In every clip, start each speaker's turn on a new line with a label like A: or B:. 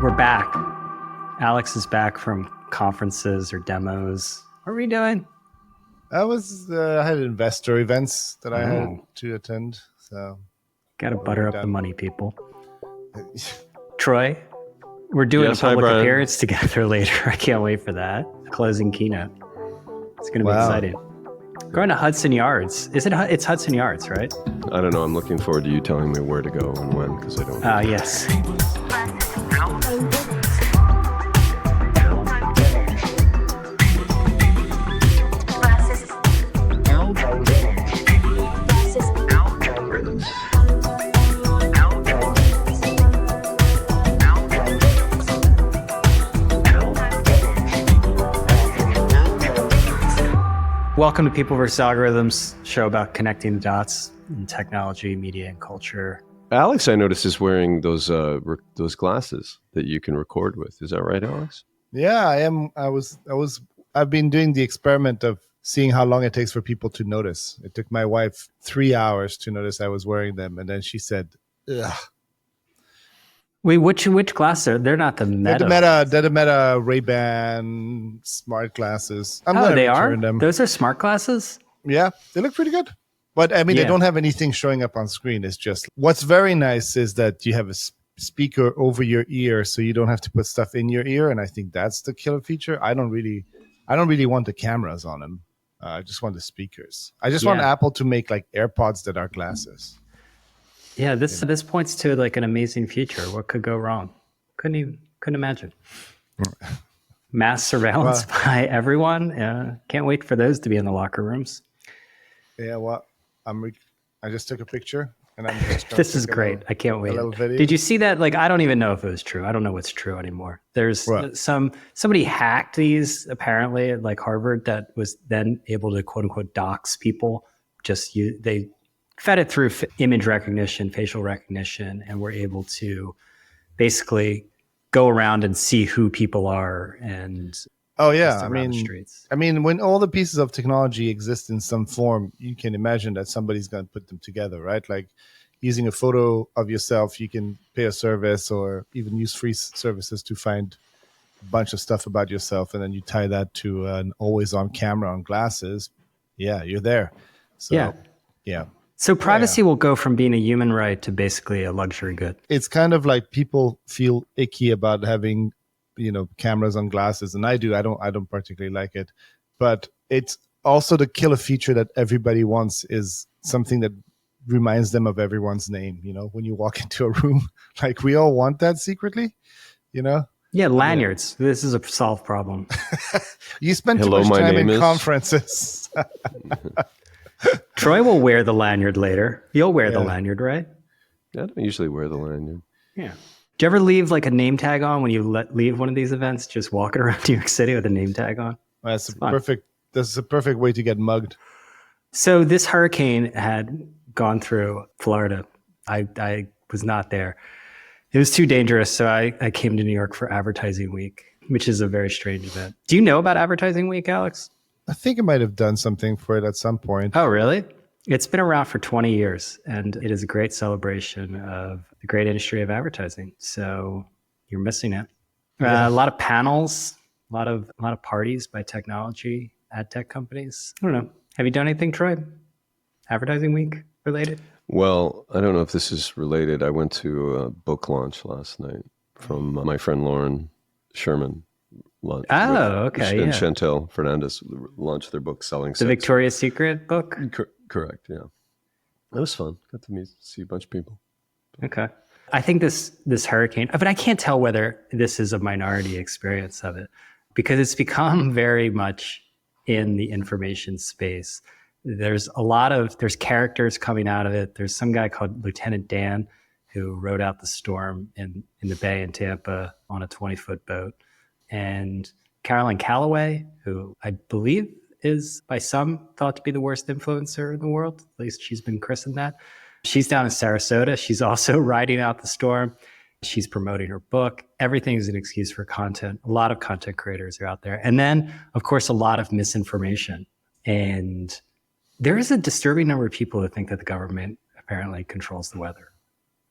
A: We're back. Alex is back from conferences or demos. What are we doing?
B: I had investor events that I had to attend. So
A: got to butter up the money, people. Troy, we're doing
C: Yes,
A: a public
C: hi,
A: appearance together later. I can't wait for that. Closing keynote. It's going to be exciting. Going to Hudson Yards. It's Hudson Yards, right?
C: I don't know. I'm looking forward to you telling me where to go and when, because I don't.
A: Yes. Welcome to People vs. Algorithms, show about connecting the dots in technology, media, and culture.
C: Alex, I noticed, is wearing those glasses that you can record with. Is that right, Alex?
B: Yeah, I am. I've been doing the experiment of seeing how long it takes for people to notice. It took my wife 3 hours to notice I was wearing them, and then she said, "Ugh."
A: Wait, which glasses? They're not the Meta.
B: They're the Meta Ray-Ban smart glasses.
A: They are? Them. Those are smart glasses?
B: Yeah, they look pretty good. But I mean, They don't have anything showing up on screen. It's just, what's very nice is that you have a speaker over your ear, so you don't have to put stuff in your ear. And I think that's the killer feature. I don't really want the cameras on them. I just want the speakers. I just want Apple to make like AirPods that are glasses.
A: Yeah, this points to like an amazing future. What could go wrong? Couldn't imagine. Mass surveillance by everyone. Can't wait for those to be in the locker rooms.
B: Yeah, well, I just took a picture, and I'm just
A: this is great. I can't wait. Did you see that? Like, I don't even know if it was true. I don't know what's true anymore. There's somebody hacked these apparently at like Harvard that was then able to quote unquote dox people. They fed it through image recognition, facial recognition, and we're able to basically go around and see who people are. And I
B: mean, when all the pieces of technology exist in some form, you can imagine that somebody's going to put them together, right? Like using a photo of yourself, you can pay a service or even use free services to find a bunch of stuff about yourself, and then you tie that to an always-on camera on glasses. Yeah, you're there. So, yeah.
A: So privacy will go from being a human right to basically a luxury good.
B: It's kind of like people feel icky about having, cameras on glasses, and I do. I don't particularly like it, but it's also the killer feature that everybody wants is something that reminds them of everyone's name. When you walk into a room, like we all want that secretly. Yeah,
A: lanyards. Yeah. This is a solved problem.
B: You spend too much time in conferences.
A: Troy will wear the lanyard later. You'll wear the lanyard, right?
C: I don't usually wear the lanyard.
A: Yeah. Do you ever leave like a name tag on when you leave one of these events? Just walking around New York City with a name tag on?
B: That's a perfect way to get mugged.
A: So this hurricane had gone through Florida. I was not there. It was too dangerous, so I came to New York for Advertising Week, which is a very strange event. Do you know about Advertising Week, Alex?
B: I think I might have done something for it at some point.
A: Oh, really? It's been around for 20 years, and it is a great celebration of the great industry of advertising. So you're missing it. A lot of panels, a lot of parties by technology, ad tech companies. I don't know. Have you done anything, Troy? Advertising Week related?
C: Well, I don't know if this is related. I went to a book launch last night from my friend Lauren Sherman.
A: Okay.
C: And Chantel Fernandez launched their book, Selling Sex.
A: The Victoria's Secret book?
C: Correct, yeah. It was fun. Got to see a bunch of people.
A: Okay. I think this hurricane, but I can't tell whether this is a minority experience of it because it's become very much in the information space. There's characters coming out of it. There's some guy called Lieutenant Dan who rode out the storm in the bay in Tampa on a 20-foot boat. And Caroline Calloway, who I believe is by some thought to be the worst influencer in the world. At least she's been christened that. She's down in Sarasota. She's also riding out the storm. She's promoting her book. Everything is an excuse for content. A lot of content creators are out there. And then, of course, a lot of misinformation. And there is a disturbing number of people who think that the government apparently controls the weather.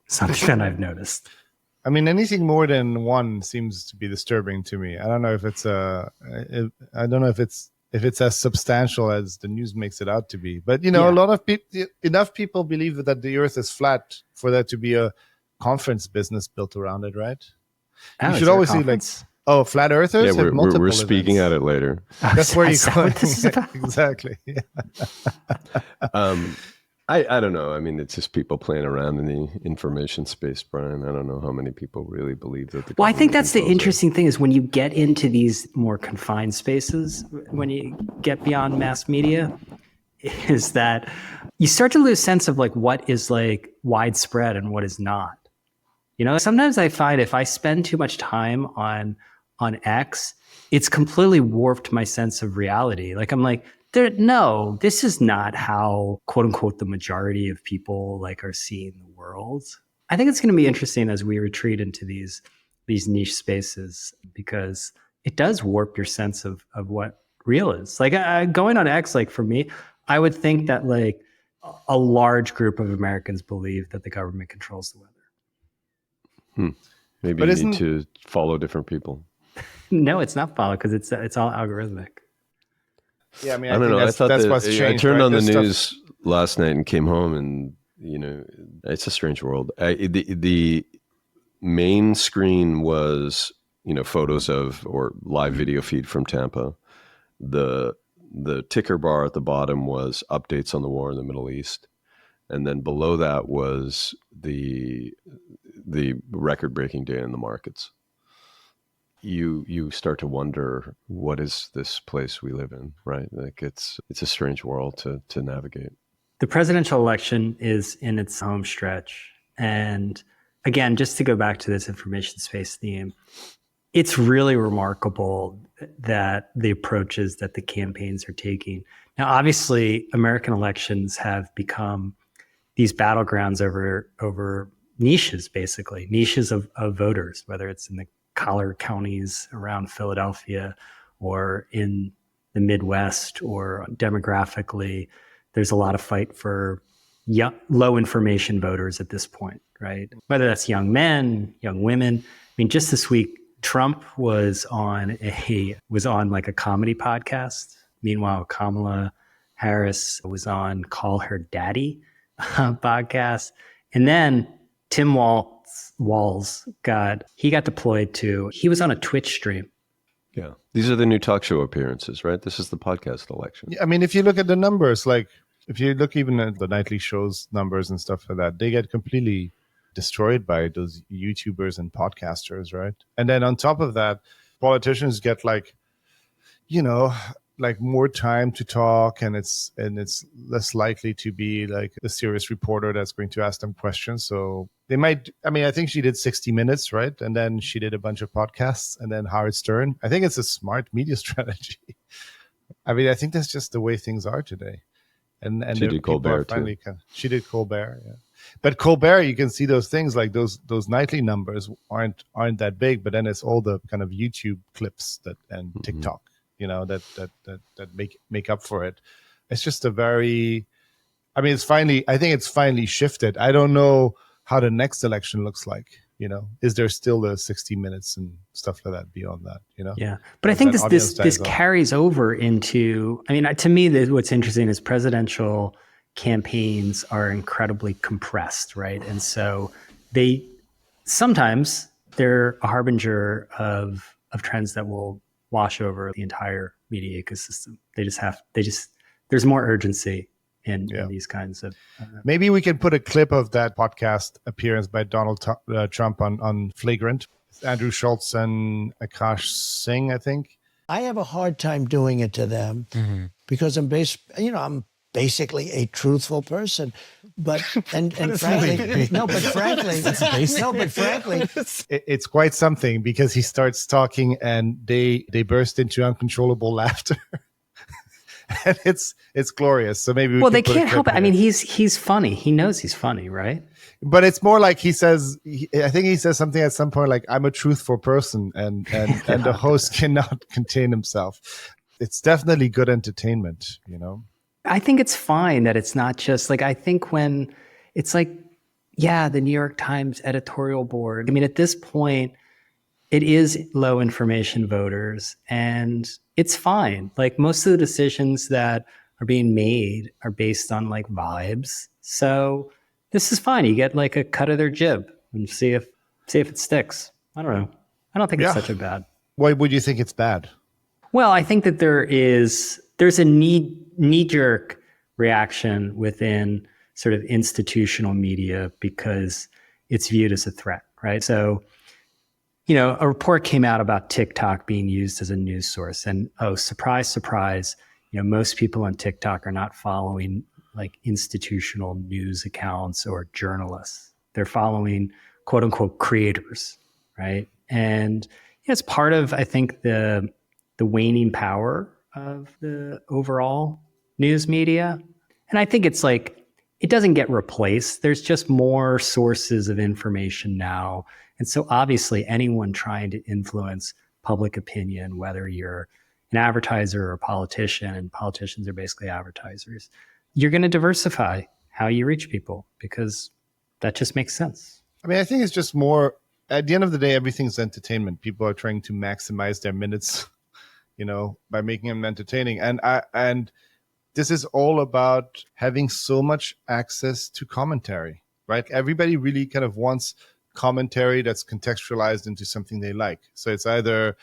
A: Something that I've noticed.
B: I mean, anything more than one seems to be disturbing to me. I don't know if it's I don't know if it's as substantial as the news makes it out to be. But a lot of people, enough people believe that the Earth is flat for there to be a conference business built around it, right?
A: Oh,
B: You
A: is
B: should
A: there a
B: always see
A: conference?
B: flat earthers
C: Yeah,
B: have multiple
C: we're speaking
B: events.
C: at it later.
B: That's where
A: Is
B: you
A: that
B: go.
A: what this is about?
B: Exactly. Yeah.
C: I don't know. I mean, it's just people playing around in the information space, Brian. I don't know how many people really believe that the
A: Well, I think
C: government
A: that's the
C: controls it.
A: interesting thing is when you get into these more confined spaces, when you get beyond mass media, is that you start to lose sense of like what is like widespread and what is not. Sometimes I find if I spend too much time on X, it's completely warped my sense of reality. Like I'm like, no, this is not how quote unquote the majority of people like are seeing the world. I think it's going to be interesting as we retreat into these niche spaces because it does warp your sense of what real is. Like going on X, like for me, I would think that like a large group of Americans believe that the government controls the weather.
C: Maybe
B: But
C: you need to follow different people.
A: No, it's not followed because it's all algorithmic.
B: Yeah, I mean,
C: I don't know. I thought
B: that's
C: that
B: what's changed.
C: I turned
B: right?
C: on the
B: There's
C: news last night and came home, and it's a strange world. The main screen was photos of or live video feed from Tampa. The ticker bar at the bottom was updates on the war in the Middle East, and then below that was the record-breaking day in the markets. You start to wonder, what is this place we live in, right? Like it's a strange world to navigate.
A: The presidential election is in its home stretch. And again, just to go back to this information space theme, it's really remarkable that the approaches that the campaigns are taking. Now, obviously, American elections have become these battlegrounds over niches, basically, niches of voters, whether it's in the collar counties around Philadelphia or in the Midwest or demographically. There's a lot of fight for low information voters at this point, right? Whether that's young men, young women. I mean, just this week, Trump was on like a comedy podcast. Meanwhile, Kamala Harris was on Call Her Daddy podcast. And then Tim Walz got deployed he was on a Twitch stream.
C: Yeah. These are the new talk show appearances, right? This is the podcast election.
B: Yeah, I mean, if you look at the numbers, like if you look even at the nightly shows numbers and stuff like that, they get completely destroyed by those YouTubers and podcasters, right? And then on top of that, politicians get like more time to talk, and it's less likely to be like a serious reporter that's going to ask them questions. So they might, I mean, I think she did 60 Minutes, right? And then she did a bunch of podcasts, and then Howard Stern. I think it's a smart media strategy. I mean, I think that's just the way things are today. And
C: she did Colbert too.
B: She did Colbert, yeah. But Colbert, you can see those things like those nightly numbers aren't that big, but then it's all the kind of YouTube clips and TikTok, that make up for it. It's just I think it's finally shifted. I don't know how the next election looks like. Is there still the 60 Minutes and stuff like that beyond that?
A: Yeah, but I think this carries over into. I mean, to me, what's interesting is presidential campaigns are incredibly compressed, right? And so sometimes they're a harbinger of trends that will wash over the entire media ecosystem. There's more urgency in these kinds of.
B: Maybe we can put a clip of that podcast appearance by Donald Trump on Flagrant. Andrew Schultz and Akash Singh, I think.
D: I have a hard time doing it to them because I'm basically a truthful person, but frankly,
B: it's quite something because he starts talking and they burst into uncontrollable laughter. And it's glorious. So maybe
A: they can't help it. I mean, he's funny. He knows he's funny, right?
B: But it's more like I think he says something at some point like, "I'm a truthful person," and the host cannot contain himself. It's definitely good entertainment,
A: I think it's fine that it's not just like, I think when it's like, Yeah, the New York Times editorial board. I mean, at this point, it is low information voters, and it's fine. Like, most of the decisions that are being made are based on like vibes. So this is fine. You get like a cut of their jib and see if it sticks. I don't know. I don't think it's
B: Yeah.
A: such a bad.
B: Why would you think it's bad?
A: Well, I think that there's a knee jerk reaction within sort of institutional media because it's viewed as a threat, right? So, a report came out about TikTok being used as a news source, and oh, surprise, surprise, most people on TikTok are not following like institutional news accounts or journalists. They're following quote unquote creators, right? And it's part of, I think, the waning power of the overall news media. And I think it's like, it doesn't get replaced. There's just more sources of information now. And so obviously anyone trying to influence public opinion, whether you're an advertiser or a politician, and politicians are basically advertisers, you're going to diversify how you reach people because that just makes sense.
B: I mean, I think it's just more, at the end of the day, everything's entertainment. People are trying to maximize their minutes, by making them entertaining. And this is all about having so much access to commentary, right? Everybody really kind of wants commentary that's contextualized into something they like. So it's either,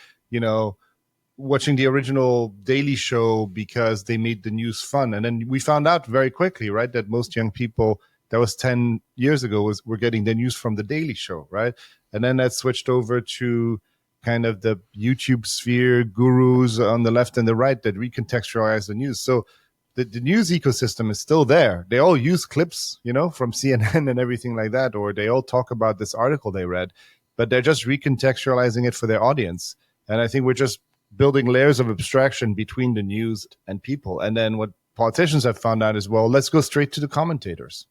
B: watching the original Daily Show because they made the news fun. And then we found out very quickly, right, that most young people, that was 10 years ago, were getting their news from the Daily Show, right? And then that switched over to kind of the YouTube sphere gurus on the left and the right that recontextualize the news. So the news ecosystem is still there. They all use clips, from CNN and everything like that, or they all talk about this article they read, but they're just recontextualizing it for their audience. And I think we're just building layers of abstraction between the news and people. And then what politicians have found out is, well, let's go straight to the commentators.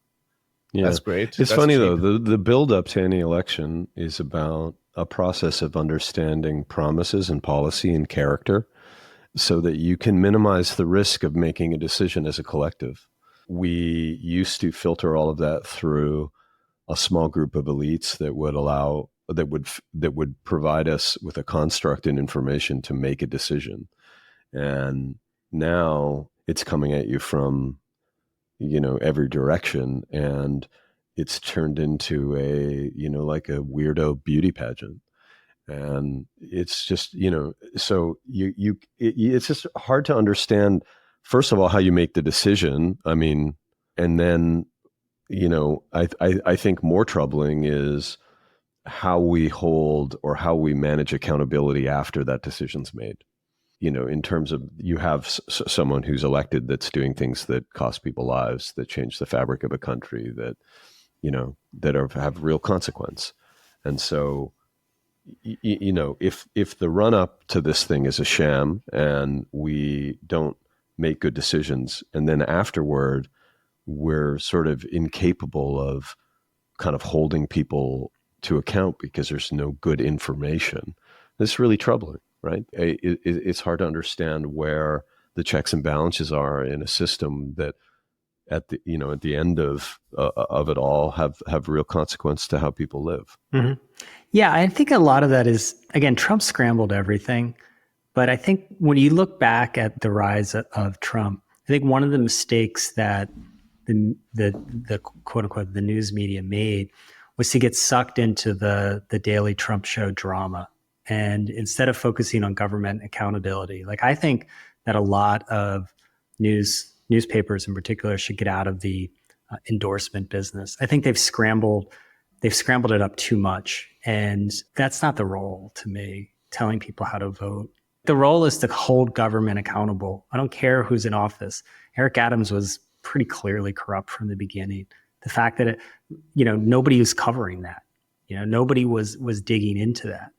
B: Yeah. That's great.
C: It's funny, though, the build-up to any election is about a process of understanding promises and policy and character so that you can minimize the risk of making a decision as a collective. We used to filter all of that through a small group of elites that would provide us with a construct and information to make a decision. And now it's coming at you from, every direction, and it's turned into like a weirdo beauty pageant. And it's just, so it's just hard to understand, first of all, how you make the decision. I mean, and then, I think more troubling is how we hold or how we manage accountability after that decision's made. In terms of, you have someone who's elected that's doing things that cost people lives, that change the fabric of a country, that, have real consequence. And so, if the run up to this thing is a sham and we don't make good decisions, and then afterward we're sort of incapable of kind of holding people to account because there's no good information, this is really troubling, right? It's hard to understand where the checks and balances are in a system that at the end of it all have real consequence to how people live.
A: Mm-hmm. Yeah, I think a lot of that is, again, Trump scrambled everything. But I think when you look back at the rise of Trump, I think one of the mistakes that the quote unquote the news media made was to get sucked into the daily Trump show drama. And instead of focusing on government accountability, like, I think that a lot of newspapers in particular should get out of the endorsement business. I think they've scrambled it up too much. And that's not the role, to me, telling people how to vote. The role is to hold government accountable. I don't care who's in office. Eric Adams was pretty clearly corrupt from the beginning. The fact that nobody was covering that, nobody was digging into that.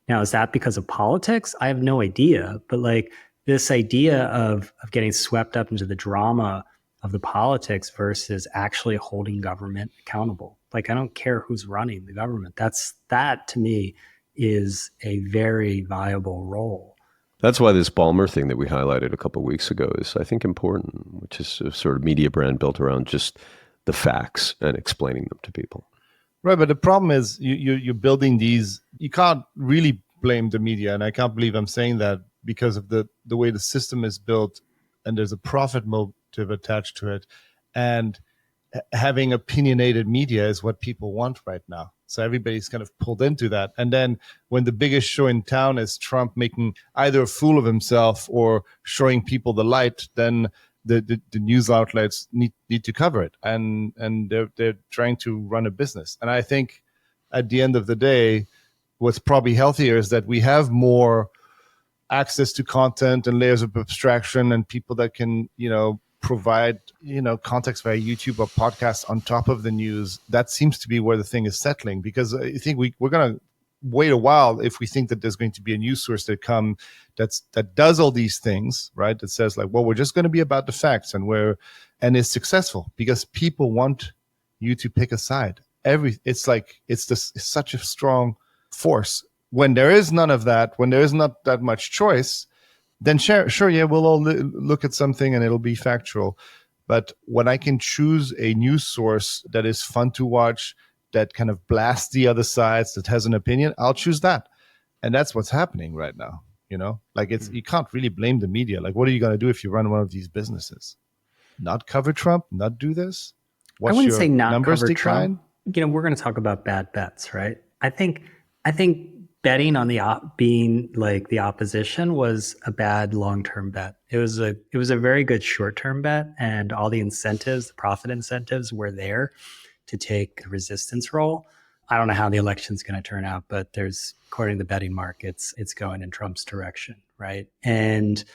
A: Now, is that because of politics? I have no idea. But like, this idea of getting swept up into the drama of the politics versus actually holding government accountable. Like, I don't care who's running the government. That to me is a very viable role.
C: That's why this Balmer thing that we highlighted a couple of weeks ago is, I think, important, which is a sort of media brand built around just the facts and explaining them to people.
B: Right, but the problem is you're building these. You can't really blame the media, and I can't believe I'm saying that because of the way the system is built, and there's a profit motive attached to it, and having opinionated media is what people want right now. So everybody's kind of pulled into that. And then when the biggest show in town is Trump making either a fool of himself or showing people the light, then the news outlets need to cover it. And they're trying to run a business. And I think at the end of the day, what's probably healthier is that we have more access to content and layers of abstraction and people that can, provide, context via YouTube or podcasts on top of the news. That seems to be where the thing is settling, because I think we're going to wait a while if we think that there's going to be a news source that does all these things, right? That says like, well, we're just going to be about the facts and is successful, because people want you to pick a side. It's such a strong force. When there is none of that, when there is not that much choice, then sure, yeah, we'll all look at something and it'll be factual. But when I can choose a news source that is fun to watch, that kind of blasts the other sides, that has an opinion, I'll choose that. And that's what's happening right now. Like you can't really blame the media. Like, what are you going to do if you run one of these businesses? Not cover Trump, not do this?
A: I wouldn't say not
B: numbers
A: cover
B: decline?
A: Trump. We're going to talk about bad bets, right? I think betting on being like the opposition was a bad long-term bet. It was a very good short-term bet, and all the incentives, the profit incentives, were there to take the resistance role. I don't know how the election's going to turn out, but according to the betting markets, it's going in Trump's direction, right? And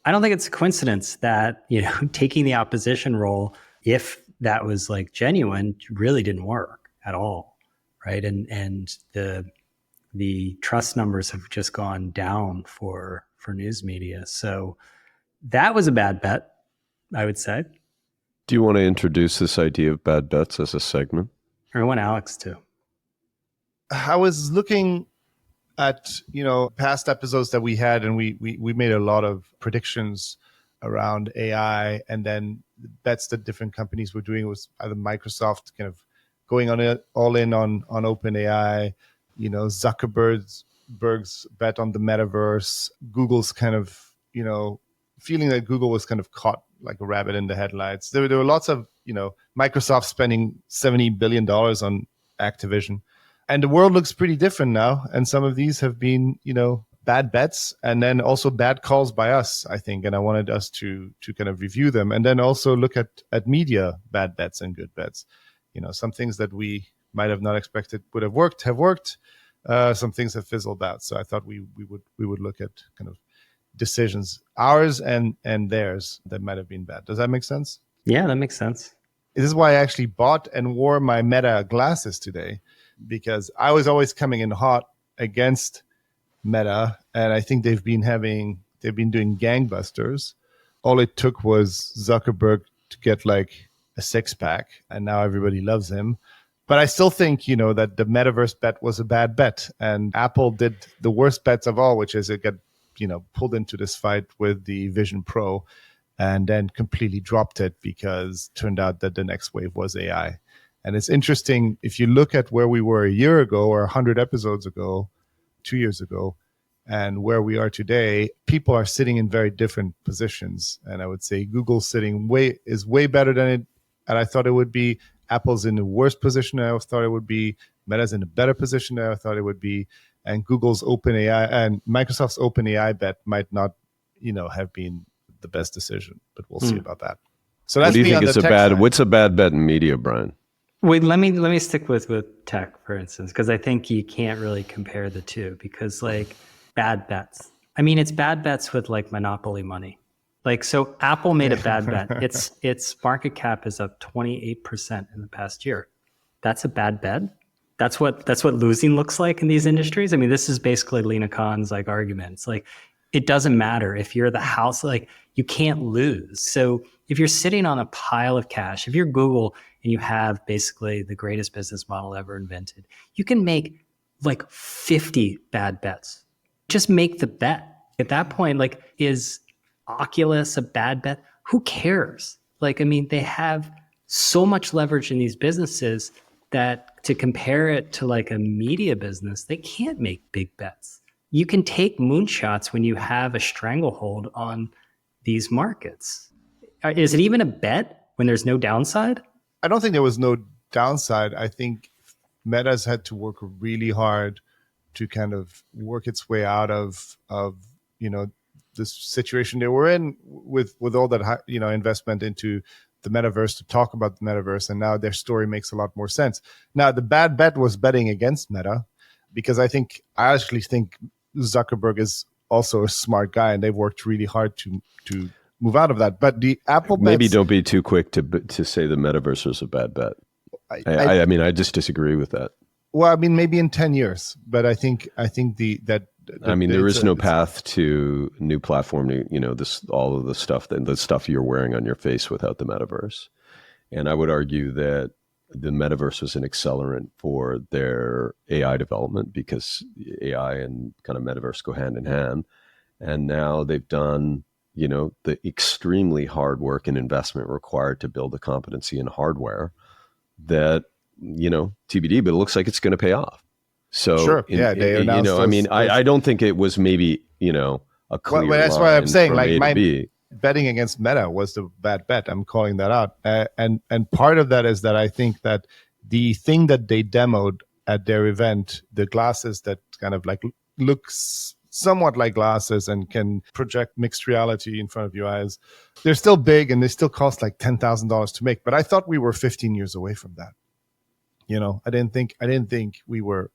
A: I don't think it's a coincidence that taking the opposition role, if that was like genuine, really didn't work at all, right? And the trust numbers have just gone down for news media. So that was a bad bet, I would say.
C: Do you want to introduce this idea of bad bets as a segment?
A: Or I want Alex to.
B: I was looking at past episodes that we had, and we made a lot of predictions around AI, and then the bets that different companies were doing was either Microsoft kind of going on it all in on OpenAI, Zuckerberg's bet on the metaverse, Google's kind of feeling that Google was kind of caught like a rabbit in the headlights. There were lots of Microsoft spending $70 billion on Activision. And the world looks pretty different now. And some of these have been, bad bets, and then also bad calls by us, I think. And I wanted us to kind of review them, and then also look at media bad bets and good bets. Some things that we might have not expected would have worked. Some things have fizzled out. So I thought we would look at kind of decisions, ours and theirs, that might have been bad. Does that make sense?
A: Yeah, that makes sense.
B: This is why I actually bought and wore my Meta glasses today, because I was always coming in hot against Meta, and I think they've been doing gangbusters. All it took was Zuckerberg to get like a six-pack, and now everybody loves him. But I still think, that the metaverse bet was a bad bet, and Apple did the worst bets of all, which is it got, pulled into this fight with the Vision Pro, and then completely dropped it because it turned out that the next wave was AI. And it's interesting, if you look at where we were a year ago or 100 episodes ago, 2 years ago, and where we are today, people are sitting in very different positions. And I would say Google's is way better than it, and I thought it would be. Apple's in the worst position than I thought it would be. Meta's in a better position than I thought it would be. And Google's OpenAI and Microsoft's OpenAI bet might not, have been the best decision. But we'll see about that. So that's
C: what do you think
B: is
C: what's a bad bet in media, Brian?
A: Wait, let me stick with tech, for instance, because I think you can't really compare the two, because like bad bets. I mean, it's bad bets with like monopoly money. Like, so Apple made a bad bet. Its market cap is up 28% in the past year. That's a bad bet. That's what losing looks like in these industries. I mean, this is basically Lena Khan's like argument. It's like, it doesn't matter if you're the house, like you can't lose. So if you're sitting on a pile of cash, if you're Google and you have basically the greatest business model ever invented, you can make like 50 bad bets. Just make the bet. At that point, like, is Oculus a bad bet? Who cares? Like, I mean, they have so much leverage in these businesses that to compare it to like a media business, they can't make big bets. You can take moonshots when you have a stranglehold on these markets. Is it even a bet when there's no downside?
B: I don't think there was no downside. I think Meta's had to work really hard to kind of work its way out of this situation they were in with all that investment into the metaverse, to talk about the metaverse, and now their story makes a lot more sense. Now, the bad bet was betting against Meta, because I actually think Zuckerberg is also a smart guy, and they've worked really hard to move out of that. But the Apple
C: maybe
B: bets,
C: don't be too quick to say the metaverse is a bad bet. I mean, I just disagree with that.
B: Well, I mean, maybe in 10 years, but I think
C: there is no path to new platform, all of the stuff you're wearing on your face without the metaverse. And I would argue that the metaverse was an accelerant for their AI development, because AI and kind of metaverse go hand in hand. And now they've done, the extremely hard work and investment required to build a competency in hardware that, TBD, but it looks like it's going to pay off. So,
B: sure, they announced
C: I don't think it was maybe, a clear
B: well, that's why I'm saying, like,
C: my
B: betting against Meta was the bad bet. I'm calling that out. And part of that is that I think that the thing that they demoed at their event, the glasses that kind of like looks somewhat like glasses and can project mixed reality in front of your eyes, they're still big and they still cost like $10,000 to make. But I thought we were 15 years away from that. I didn't think we were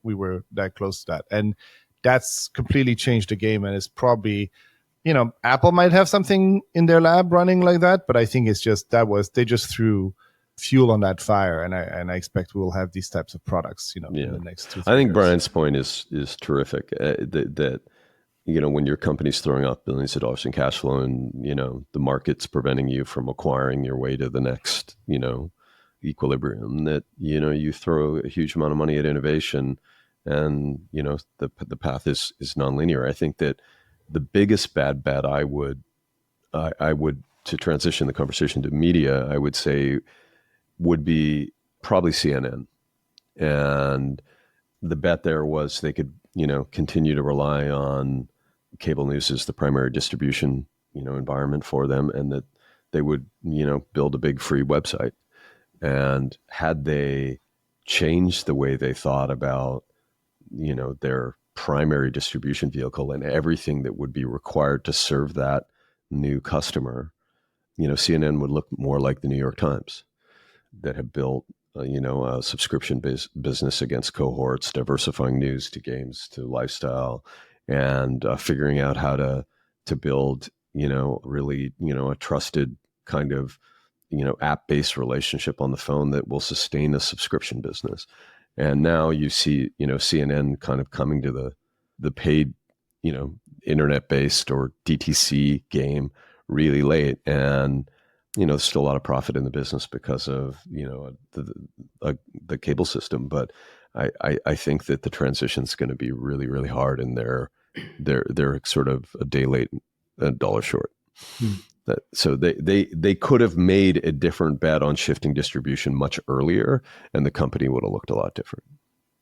B: that close to that. And that's completely changed the game. And it's probably, Apple might have something in their lab running like that, but I think it's just they just threw fuel on that fire, and I expect we'll have these types of products, in the next 2-3 years.
C: I think Brian's point is terrific. That when your company's throwing off billions of dollars in cash flow, and the market's preventing you from acquiring your way to the next equilibrium, that you throw a huge amount of money at innovation, and the path is nonlinear. I think that the biggest bad bet I would to transition the conversation to media, I would say, would be probably CNN. And the bet there was they could, continue to rely on cable news as the primary distribution, environment for them, and that they would, build a big free website. And had they changed the way they thought about, their primary distribution vehicle and everything that would be required to serve that new customer, CNN would look more like the New York Times, that have built, a subscription-based business against cohorts, diversifying news to games to lifestyle, and figuring out how to build, really, a trusted kind of, app-based relationship on the phone that will sustain a subscription business. And now you see, CNN kind of coming to the paid, internet-based or DTC game really late. And, there's still a lot of profit in the business because of, the cable system. But I think that the transition is going to be really, really hard, and they're sort of a day late, a dollar short. So they could have made a different bet on shifting distribution much earlier, and the company would have looked a lot different.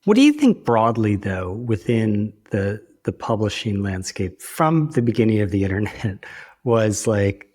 A: What do you think broadly, though, within the publishing landscape from the beginning of the internet was like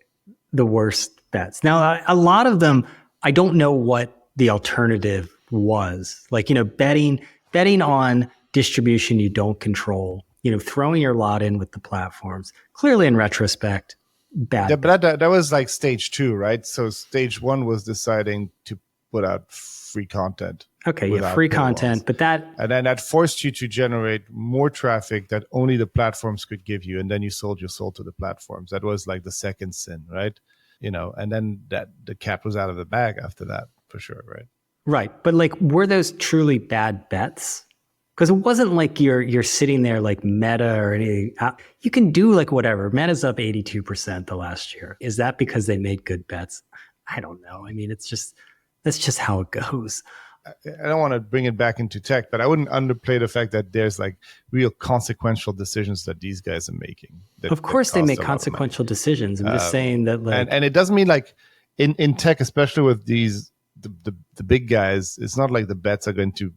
A: the worst bets? Now, a lot of them, I don't know what the alternative was. Like, betting on distribution you don't control, throwing your lot in with the platforms. Clearly, in retrospect, bad.
B: Yeah, but that was like stage 2, right? So stage 1 was deciding to put out free content.
A: Okay, yeah, free content, but
B: and then that forced you to generate more traffic that only the platforms could give you, and then you sold your soul to the platforms. That was like the second sin, right? And then the cat was out of the bag after that, for sure, right?
A: Right, but like, were those truly bad bets? Because it wasn't like you're sitting there like Meta or anything. You can do like whatever. Meta's up 82% the last year. Is that because they made good bets? I don't know. I mean, that's just how it goes.
B: I don't want to bring it back into tech, but I wouldn't underplay the fact that there's like real consequential decisions that these guys are making.
A: Of course, they make consequential decisions. I'm just saying that, like,
B: and it doesn't mean like in tech, especially with these the big guys, it's not like the bets are going to.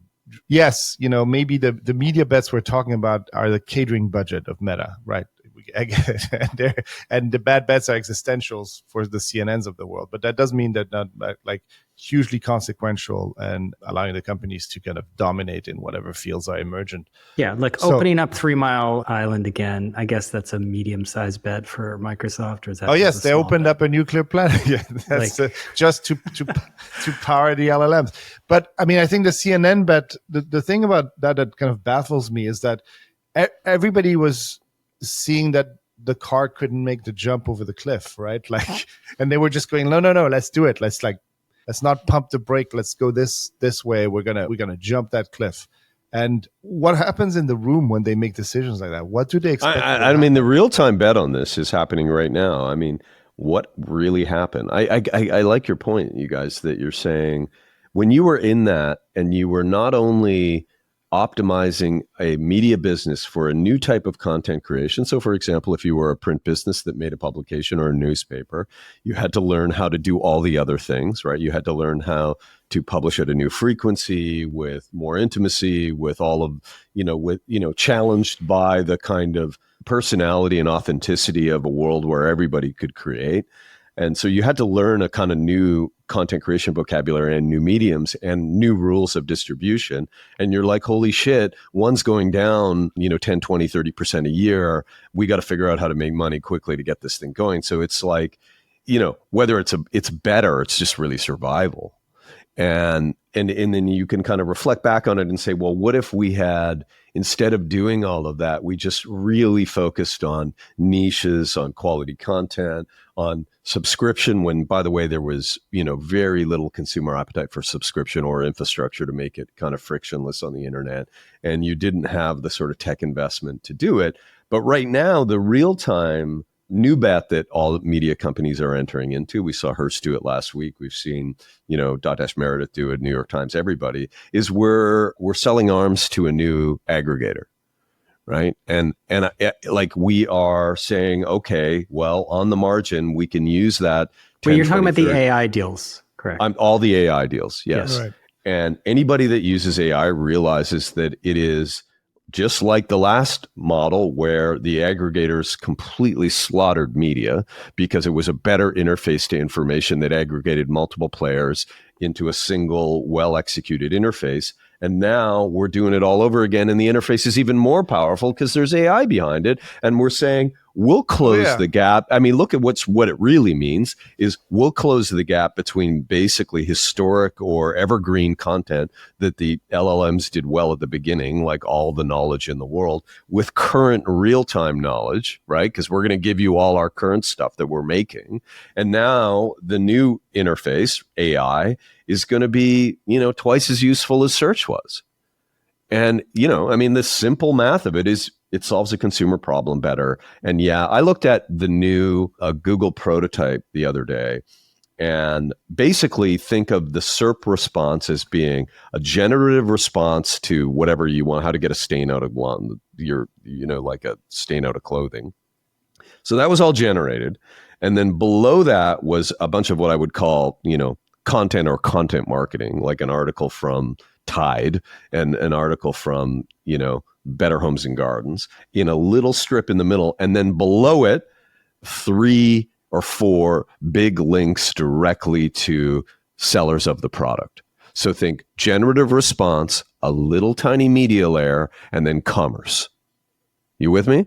B: Yes, maybe the media bets we're talking about are the catering budget of Meta, right? I get it. And the bad bets are existentials for the CNNs of the world, but that doesn't mean they're not like hugely consequential and allowing the companies to kind of dominate in whatever fields are emergent.
A: Yeah, like opening up 3 Mile Island again. I guess that's a medium-sized bet for Microsoft, or is that?
B: Oh yes, they opened up a nuclear plant. Yeah, that's just to power the LLMs. But I mean, I think the CNN bet. The thing about that kind of baffles me is that everybody was seeing that the car couldn't make the jump over the cliff, right? Like, and they were just going, no, let's do it. Let's not pump the brake. Let's go this way. We're gonna jump that cliff. And what happens in the room when they make decisions like that? What do they expect?
C: I mean, the real-time bet on this is happening right now. I mean, what really happened? I like your point, you guys, that you're saying when you were in that and you were not only optimizing a media business for a new type of content creation. So for example, if you were a print business that made a publication or a newspaper, you had to learn how to do all the other things, right? You had to learn how to publish at a new frequency with more intimacy, with all of, challenged by the kind of personality and authenticity of a world where everybody could create. And so you had to learn a kind of new content creation vocabulary and new mediums and new rules of distribution. And you're like, holy shit, one's going down, 10, 20, 30% a year. We got to figure out how to make money quickly to get this thing going. So it's like, whether it's better, it's just really survival. And then you can kind of reflect back on it and say, well, what if we had, instead of doing all of that, we just really focused on niches, on quality content, on subscription, when, by the way, there was, very little consumer appetite for subscription or infrastructure to make it kind of frictionless on the internet. And you didn't have the sort of tech investment to do it. But right now, the real-time new bet that all media companies are entering into, we saw Hearst do it last week. We've seen, Dotdash Meredith do it, New York Times, everybody, is we're selling arms to a new aggregator, right? And like we are saying, okay, well, on the margin, we can use that.
A: Wait, you're talking about the AI deals, correct?
C: All the AI deals, yes. Right. And anybody that uses AI realizes that it is just like the last model where the aggregators completely slaughtered media because it was a better interface to information that aggregated multiple players into a single well-executed interface. And now we're doing it all over again. And the interface is even more powerful because there's AI behind it. And we're saying, we'll close the gap. I mean, look at what it really means is we'll close the gap between basically historic or evergreen content that the LLMs did well at the beginning, like all the knowledge in the world, with current real-time knowledge, right? Because we're going to give you all our current stuff that we're making. And now the new interface, AI, is going to be, twice as useful as search was. And, the simple math of it is it solves a consumer problem better. And yeah, I looked at the new Google prototype the other day, and basically think of the SERP response as being a generative response to whatever you want, how to get a stain out of like a stain out of clothing. So that was all generated. And then below that was a bunch of what I would call, content or content marketing, like an article from Tide and an article from, Better Homes and Gardens in a little strip in the middle. And then below it, 3 or 4 big links directly to sellers of the product. So think generative response, a little tiny media layer, and then commerce. You with me?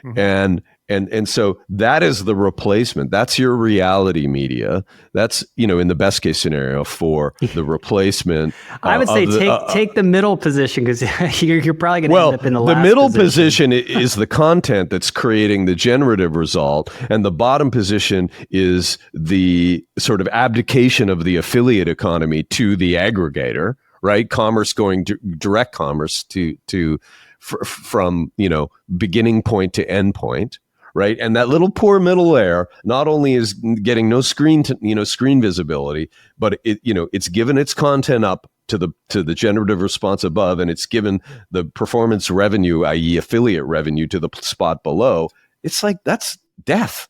C: Mm-hmm. And so that is the replacement. That's your reality media. That's, in the best case scenario for the replacement.
A: I would say take the middle position because you're probably going to end up in the last
C: middle position is the content that's creating the generative result. And the bottom position is the sort of abdication of the affiliate economy to the aggregator, right? Commerce going direct commerce from, beginning point to end point. Right. And that little poor middle layer not only is getting no screen visibility, but it's given its content up to the generative response above, and it's given the performance revenue, i.e. affiliate revenue, to the spot below. It's like that's death.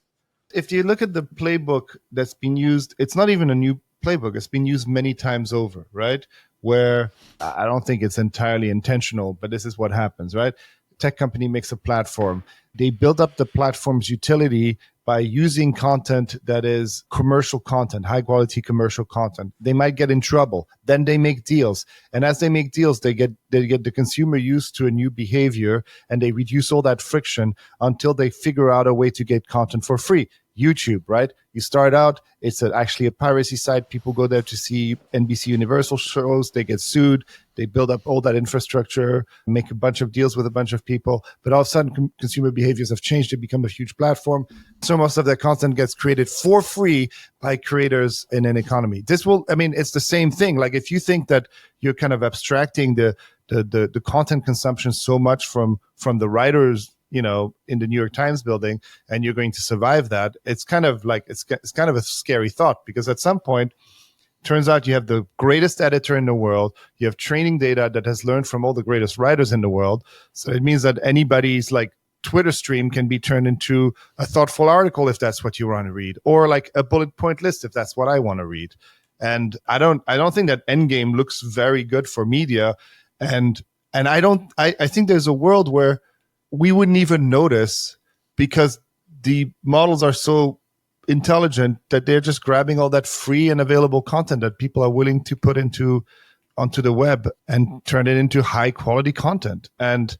B: If you look at the playbook that's been used, it's not even a new playbook. It's been used many times over, right? Where I don't think it's entirely intentional, but this is what happens, right? Tech company makes a platform. They build up the platform's utility by using content that is commercial content, high quality commercial content. They might get in trouble. Then they make deals. And as they make deals, they get the consumer used to a new behavior, and they reduce all that friction until they figure out a way to get content for free. YouTube, right? You start out, it's actually a piracy site. People go there to see NBC Universal shows. They get sued. They build up all that infrastructure, make a bunch of deals with a bunch of people. But all of a sudden, consumer behaviors have changed. They become a huge platform. So most of that content gets created for free by creators in an economy. It's the same thing. Like if you think that you're kind of abstracting the content consumption so much from the writers, in the New York Times building, and you're going to survive that, it's kind of like it's kind of a scary thought, because at some point, turns out you have the greatest editor in the world, you have training data that has learned from all the greatest writers in the world. So it means that anybody's like Twitter stream can be turned into a thoughtful article if that's what you want to read, or like a bullet point list if that's what I want to read. And I don't think that endgame looks very good for media. And I think there's a world where we wouldn't even notice, because the models are so intelligent that they're just grabbing all that free and available content that people are willing to put onto the web and turn it into high quality content. And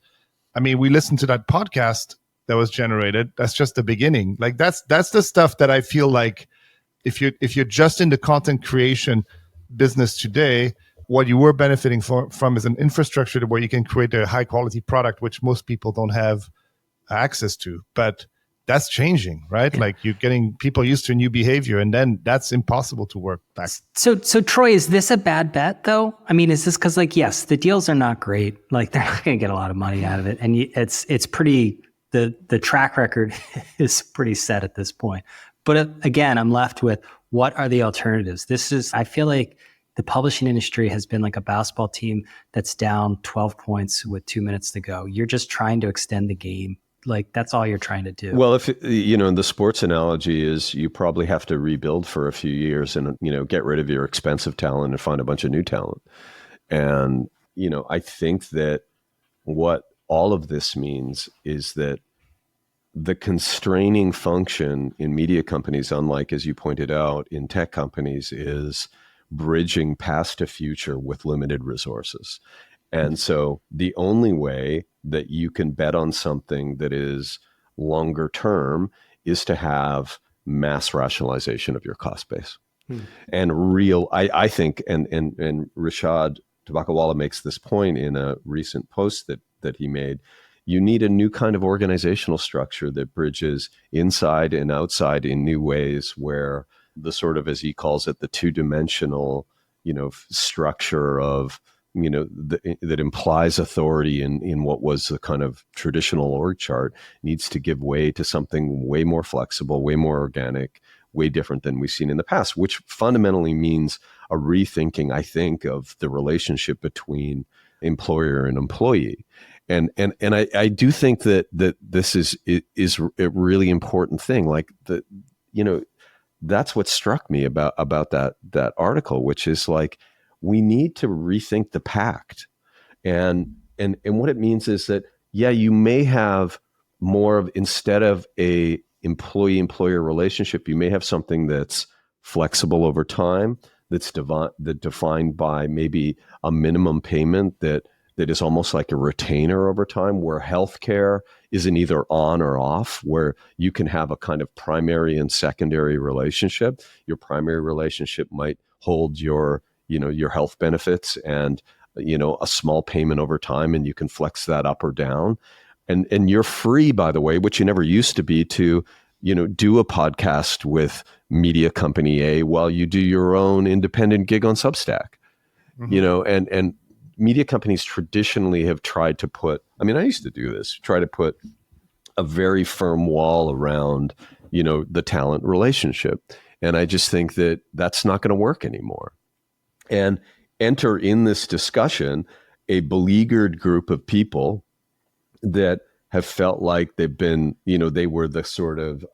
B: I mean, we listened to that podcast that was generated. That's just the beginning. Like that's the stuff that I feel like if you're just in the content creation business today, what you were benefiting from is an infrastructure where you can create a high quality product, which most people don't have access to. But that's changing, right? Yeah. Like you're getting people used to a new behavior, and then that's impossible to work back.
A: So Troy, is this a bad bet though? I mean, is this because like, yes, the deals are not great. Like they're not going to get a lot of money out of it. And it's pretty, the track record is pretty set at this point. But again, I'm left with, what are the alternatives? I feel like the publishing industry has been like a basketball team that's down 12 points with 2 minutes to go. You're just trying to extend the game. Like that's all you're trying to do.
C: Well, if the sports analogy is you probably have to rebuild for a few years and get rid of your expensive talent and find a bunch of new talent. And I think that what all of this means is that the constraining function in media companies, unlike, as you pointed out, in tech companies, is bridging past a future with limited resources. And so the only way that you can bet on something that is longer term is to have mass rationalization of your cost base. And I think, and Rishad Tabakawala makes this point in a recent post that he made, you need a new kind of organizational structure that bridges inside and outside in new ways, where the sort of, as he calls it, the two-dimensional, structure of, that implies authority in what was the kind of traditional org chart needs to give way to something way more flexible, way more organic, way different than we've seen in the past, which fundamentally means a rethinking, I think, of the relationship between employer and employee. And I do think that this is a really important thing. Like that's what struck me about that article, which is like, we need to rethink the pact. And what it means is that, yeah, you may have more of, instead of a employee-employer relationship, you may have something that's flexible over time, that's defined by maybe a minimum payment that is almost like a retainer over time, where healthcare isn't either on or off, where you can have a kind of primary and secondary relationship. Your primary relationship might hold your health benefits and, a small payment over time, and you can flex that up or down. And you're free, by the way, which you never used to be, to, do a podcast with media company A while you do your own independent gig on Substack. Mm-hmm. And media companies traditionally have tried to put, I used to do this, try to put a very firm wall around, the talent relationship. And I just think that that's not going to work anymore. And enter in this discussion a beleaguered group of people that have felt like they've been, they were the sort of,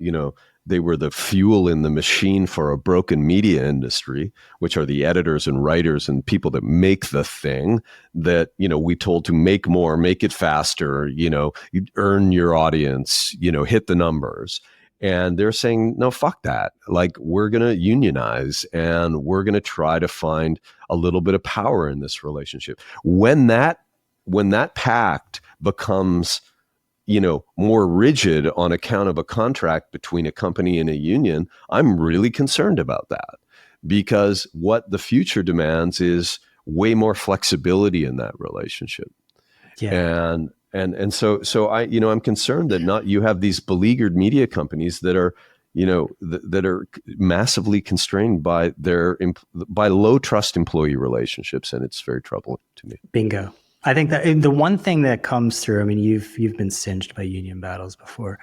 C: they were the fuel in the machine for a broken media industry, which are the editors and writers and people that make the thing that, we told to make more, make it faster, you earn your audience, hit the numbers. And they're saying, no, fuck that. Like, we're going to unionize and we're going to try to find a little bit of power in this relationship. When that pact becomes, more rigid on account of a contract between a company and a union, I'm really concerned about that, because what the future demands is way more flexibility in that relationship.
A: Yeah.
C: And so I, I'm concerned that you have these beleaguered media companies that are, that are massively constrained by by low trust employee relationships, and it's very troubling to me.
A: Bingo. I think that the one thing that comes through, I mean, you've been singed by union battles before,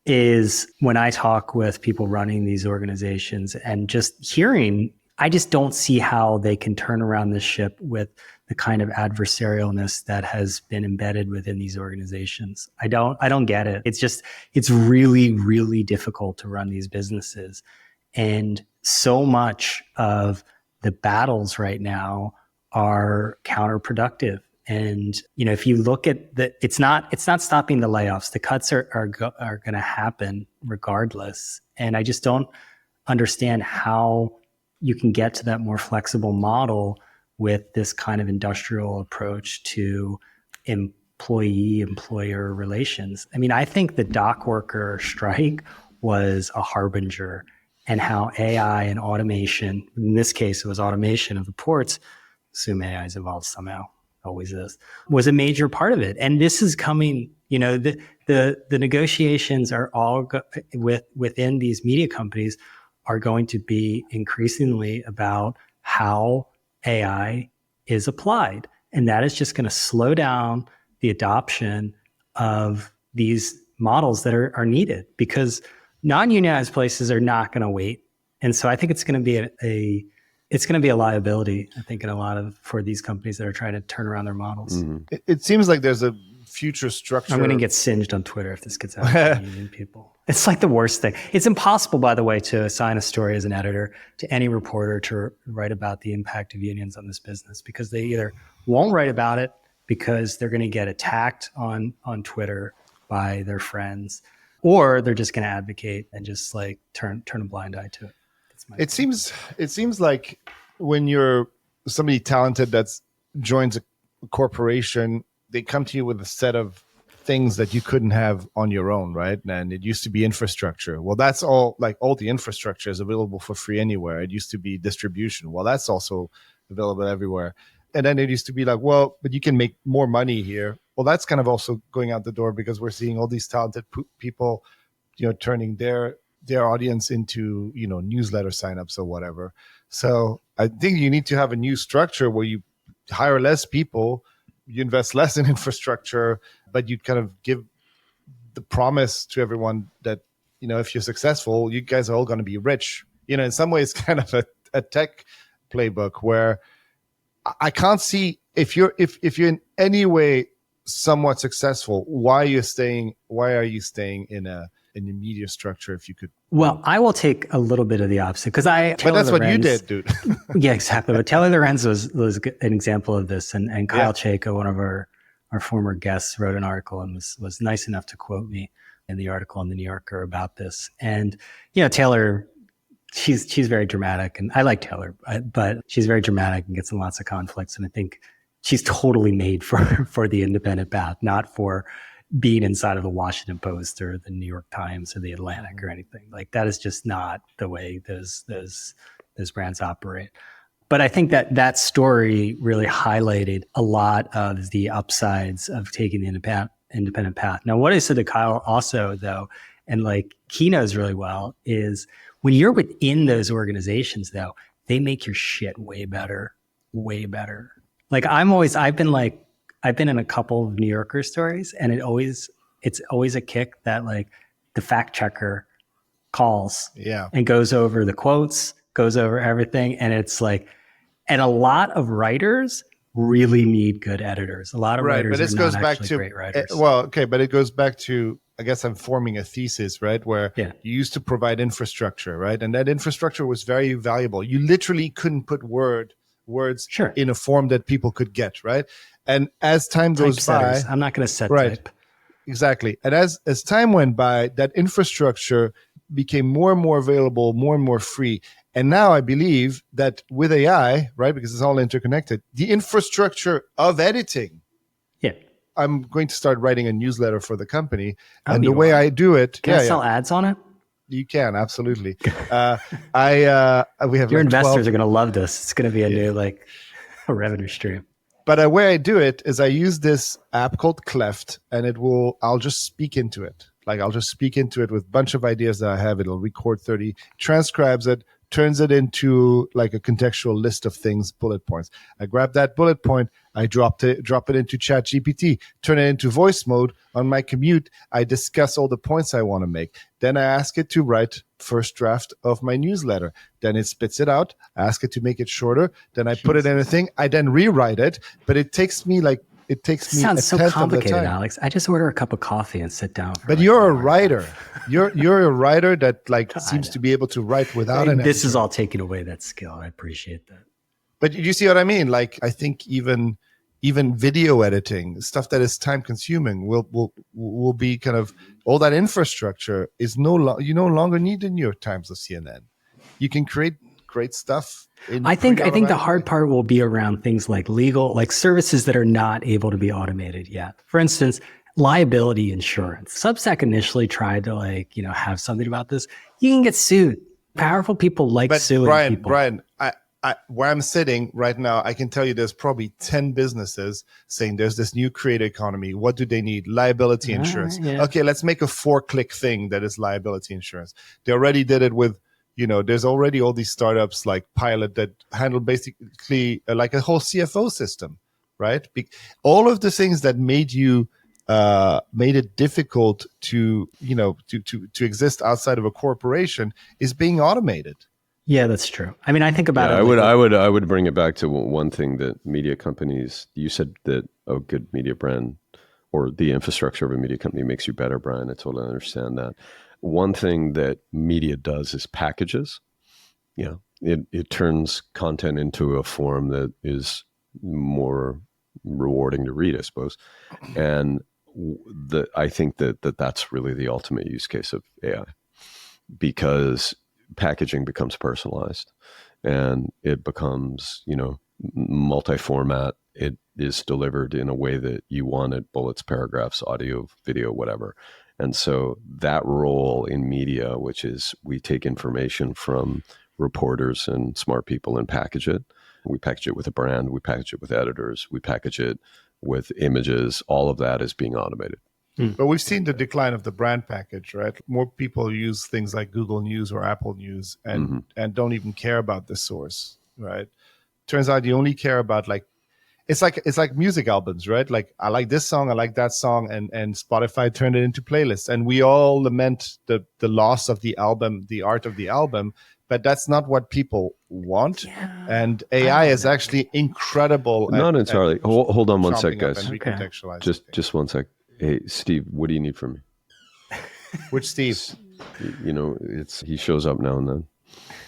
A: is when I talk with people running these organizations and just hearing, I just don't see how they can turn around this ship with the kind of adversarialness that has been embedded within these organizations. I don't get it. It's really, really difficult to run these businesses. And so much of the battles right now are counterproductive. And, if you look at it's not stopping the layoffs. The cuts are going to happen regardless. And I just don't understand how you can get to that more flexible model with this kind of industrial approach to employee-employer relations. I mean, I think the dock worker strike was a harbinger, and how AI and automation, in this case, it was automation of the ports, assume AI is involved somehow, always is, was a major part of it. And this is coming, the negotiations are all within these media companies are going to be increasingly about how AI is applied. And that is just going to slow down the adoption of these models that are needed, because non-unionized places are not going to wait. And so I think it's going to be it's going to be a liability, I think, for these companies that are trying to turn around their models.
C: Mm-hmm.
B: It seems like there's a future structure.
A: I'm going to get singed on Twitter if this gets out to union people. It's like the worst thing. It's impossible, by the way, to assign a story as an editor to any reporter to write about the impact of unions on this business, because they either won't write about it because they're going to get attacked on Twitter by their friends, or they're just going to advocate and just like turn a blind eye to it. It
B: seems like when you're somebody talented that joins a corporation, they come to you with a set of things that you couldn't have on your own, right? And it used to be infrastructure. Well, that's all the infrastructure is available for free anywhere. It used to be distribution. Well, that's also available everywhere. And then it used to be like, well, but you can make more money here. Well, that's kind of also going out the door, because we're seeing all these talented people, turning their audience into, newsletter signups or whatever. So I think you need to have a new structure where you hire less people, you invest less in infrastructure, but you kind of give the promise to everyone that, if you're successful, you guys are all going to be rich. In some ways, kind of a tech playbook where I can't see if you're in any way somewhat successful, why are you staying in a media structure if you could?
A: Well, I will take a little bit of the opposite, because
B: but that's what you did, dude.
A: Yeah, exactly. But Taylor Lorenz was an example of this, and Kyle Chayko, one of our former guests, wrote an article and was nice enough to quote me in the article in the New Yorker about this. And Taylor, she's very dramatic, and I like Taylor, but she's very dramatic and gets in lots of conflicts. And I think she's totally made for the independent path, not for being inside of the Washington Post or the New York Times or the Atlantic or anything. Like, that is just not the way those brands operate. But I think that story really highlighted a lot of the upsides of taking the independent path. Now, what I said to Kyle also, though, and like he knows really well, is when you're within those organizations, though, they make your shit way better, way better. Like I've been in a couple of New Yorker stories, and it's always a kick that like the fact checker calls and goes over the quotes, goes over everything. And it's like, and a lot of writers really need good editors. A lot of
B: Right,
A: writers
B: but this
A: are
B: goes
A: not
B: back
A: actually
B: to
A: great writers.
B: but it goes back to, I guess I'm forming a thesis, right? Where
A: Yeah.
B: you used to provide infrastructure, right? And that infrastructure was very valuable. You literally couldn't put words
A: Sure.
B: in a form that people could get, right? And as time goes
A: Typesetters.
B: by,
A: I'm not going to set
B: right,
A: type.
B: exactly. And as time went by, that infrastructure became more and more available, more and more free. And now I believe that with AI, right, because it's all interconnected, the infrastructure of editing,
A: Yeah.
B: I'm going to start writing a newsletter for the company.
A: Oh,
B: And the
A: you
B: way
A: are?
B: I do it,
A: Can I sell ads on it?
B: you can, absolutely. We have
A: Your
B: like
A: investors
B: 12,
A: are going to love this. It's going to be a new a revenue stream.
B: but the way I do it is I use this app called Cleft, and I'll just speak into it. Like I'll just speak into it with a bunch of ideas that I have. It'll record 30, transcribes it, turns it into like a contextual list of things, bullet points. I grab that bullet point, I drop it into ChatGPT, turn it into voice mode. On my commute, I discuss all the points I want to make. Then I ask it to write first draft of my newsletter. Then it spits it out. I ask it to make it shorter. Then I put it in a thing. I then rewrite it, but it takes me a
A: Sounds so
B: tenth of the
A: complicated,
B: time.
A: Alex. I just order a cup of coffee and sit down.
B: But you're a writer. You're a writer that seems to be able to write without an
A: This is
B: editor.
A: all taking away that skill. I appreciate that.
B: But you see what I mean? Like I think even video editing, stuff that is time consuming, will be kind of all that infrastructure is you no longer need the New York Times or CNN. You can create great stuff.
A: I think the hard part will be around things like legal, like services that are not able to be automated yet. For instance, liability insurance. Substack initially tried to have something about this. You can get sued. Powerful people like suing people.
B: Brian, where I'm sitting right now, I can tell you there's probably 10 businesses saying there's this new creator economy. What do they need? Liability insurance.
A: Yeah.
B: Okay, let's make a 4-click thing that is liability insurance. They already did it with, there's already all these startups like Pilot that handle basically like a whole CFO system, right? All of the things that made it difficult to exist outside of a corporation is being automated.
A: Yeah, that's true. I mean, I think about it.
C: I would bring it back to one thing that media companies. You said that a good media brand or the infrastructure of a media company makes you better, Brian. I totally understand that. One thing that media does is packages. Yeah, it turns content into a form that is more rewarding to read, I suppose. And I think that's really the ultimate use case of AI, because packaging becomes personalized and it becomes, multi-format. It is delivered in a way that you want it: bullets, paragraphs, audio, video, whatever. And so that role in media, which is we take information from reporters and smart people and package it. We package it with a brand, we package it with editors, we package it with images. All of that is being automated.
B: But we've seen the decline of the brand package, right? More people use things like Google News or Apple News and don't even care about the source, right? Turns out you only care about it's like music albums, right? Like I like this song, I like that song, and Spotify turned it into playlists. And we all lament the loss of the album, the art of the album, but that's not what people want. Yeah, and AI is actually incredible.
C: Not entirely. Hold on one sec, guys.
B: Recontextualize
C: just one sec. Hey, Steve, what do you need from me?
B: Which Steve?
C: He shows up now and then.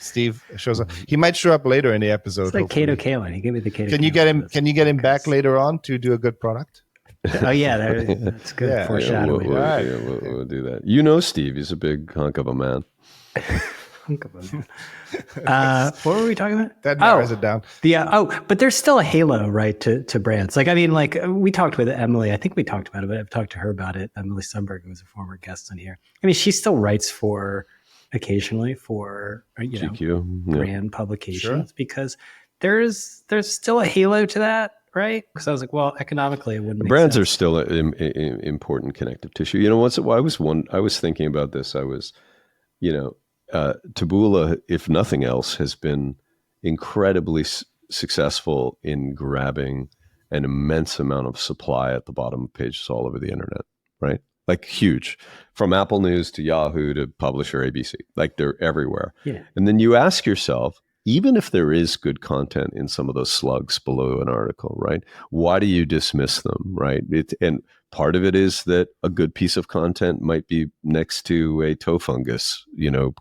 B: Steve shows up. He might show up later in the episode.
A: It's like Kato Kalen. He gave me the Kato.
B: Can you get him? Can you get him back later on to do a good product?
A: Oh yeah, that's good.
B: Yeah,
A: foreshadowing.
C: We'll do that. Steve, he's a big hunk of a man.
A: What were we talking about?
B: That narrows it down.
A: But there's still a halo, right, to brands. Like, I mean, like we talked with Emily. I think we talked about it, but I've talked to her about it. Emily Sundberg, who was a former guest on here. I mean, she still writes occasionally for
C: GQ,
A: brand publications, because there's still a halo to that, right? Because I was like, well, economically, it wouldn't make
C: brands
A: sense.
C: are still an important connective tissue. I was thinking about this. I was, Taboola, if nothing else, has been incredibly successful in grabbing an immense amount of supply at the bottom of pages all over the internet, right? Like huge, from Apple News to Yahoo to Publisher ABC, like they're everywhere.
A: Yeah.
C: And then you ask yourself, even if there is good content in some of those slugs below an article, right? Why do you dismiss them, right? And part of it is that a good piece of content might be next to a toe fungus,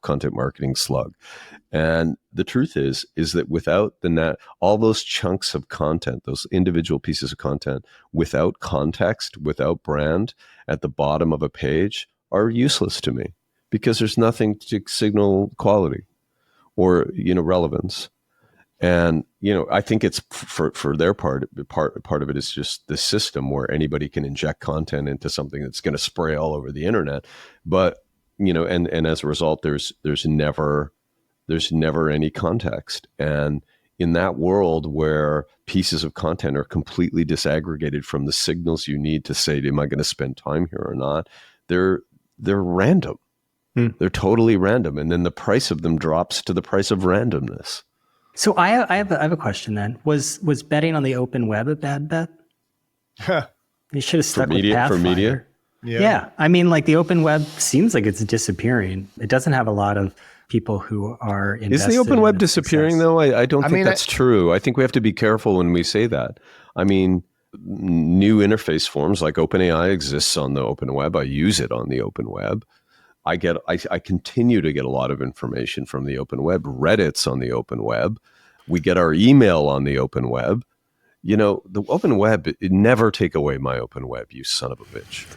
C: content marketing slug. And the truth is that without all those chunks of content, those individual pieces of content, without context, without brand at the bottom of a page are useless to me because there's nothing to signal quality or, relevance. And, I think it's for their part of it is just the system where anybody can inject content into something that's going to spray all over the internet. But, and as a result, there's never any context. And in that world where pieces of content are completely disaggregated from the signals you need to say, am I going to spend time here or not? They're random. They're totally random. And then the price of them drops to the price of randomness.
A: So I have a question then. Was betting on the open web a bad bet? You should have stuck with Pathfinder.
C: For media?
A: Yeah. I mean, like the open web seems like it's disappearing. It doesn't have a lot of people who are invested.
C: Is the open web disappearing though? I don't think that's true. I think we have to be careful when we say that. I mean, new interface forms like OpenAI exists on the open web. I use it on the open web. I continue to get a lot of information from the open web. Reddit's on the open web. We get our email on the open web. The open web, it never take away my open web, you son of a bitch.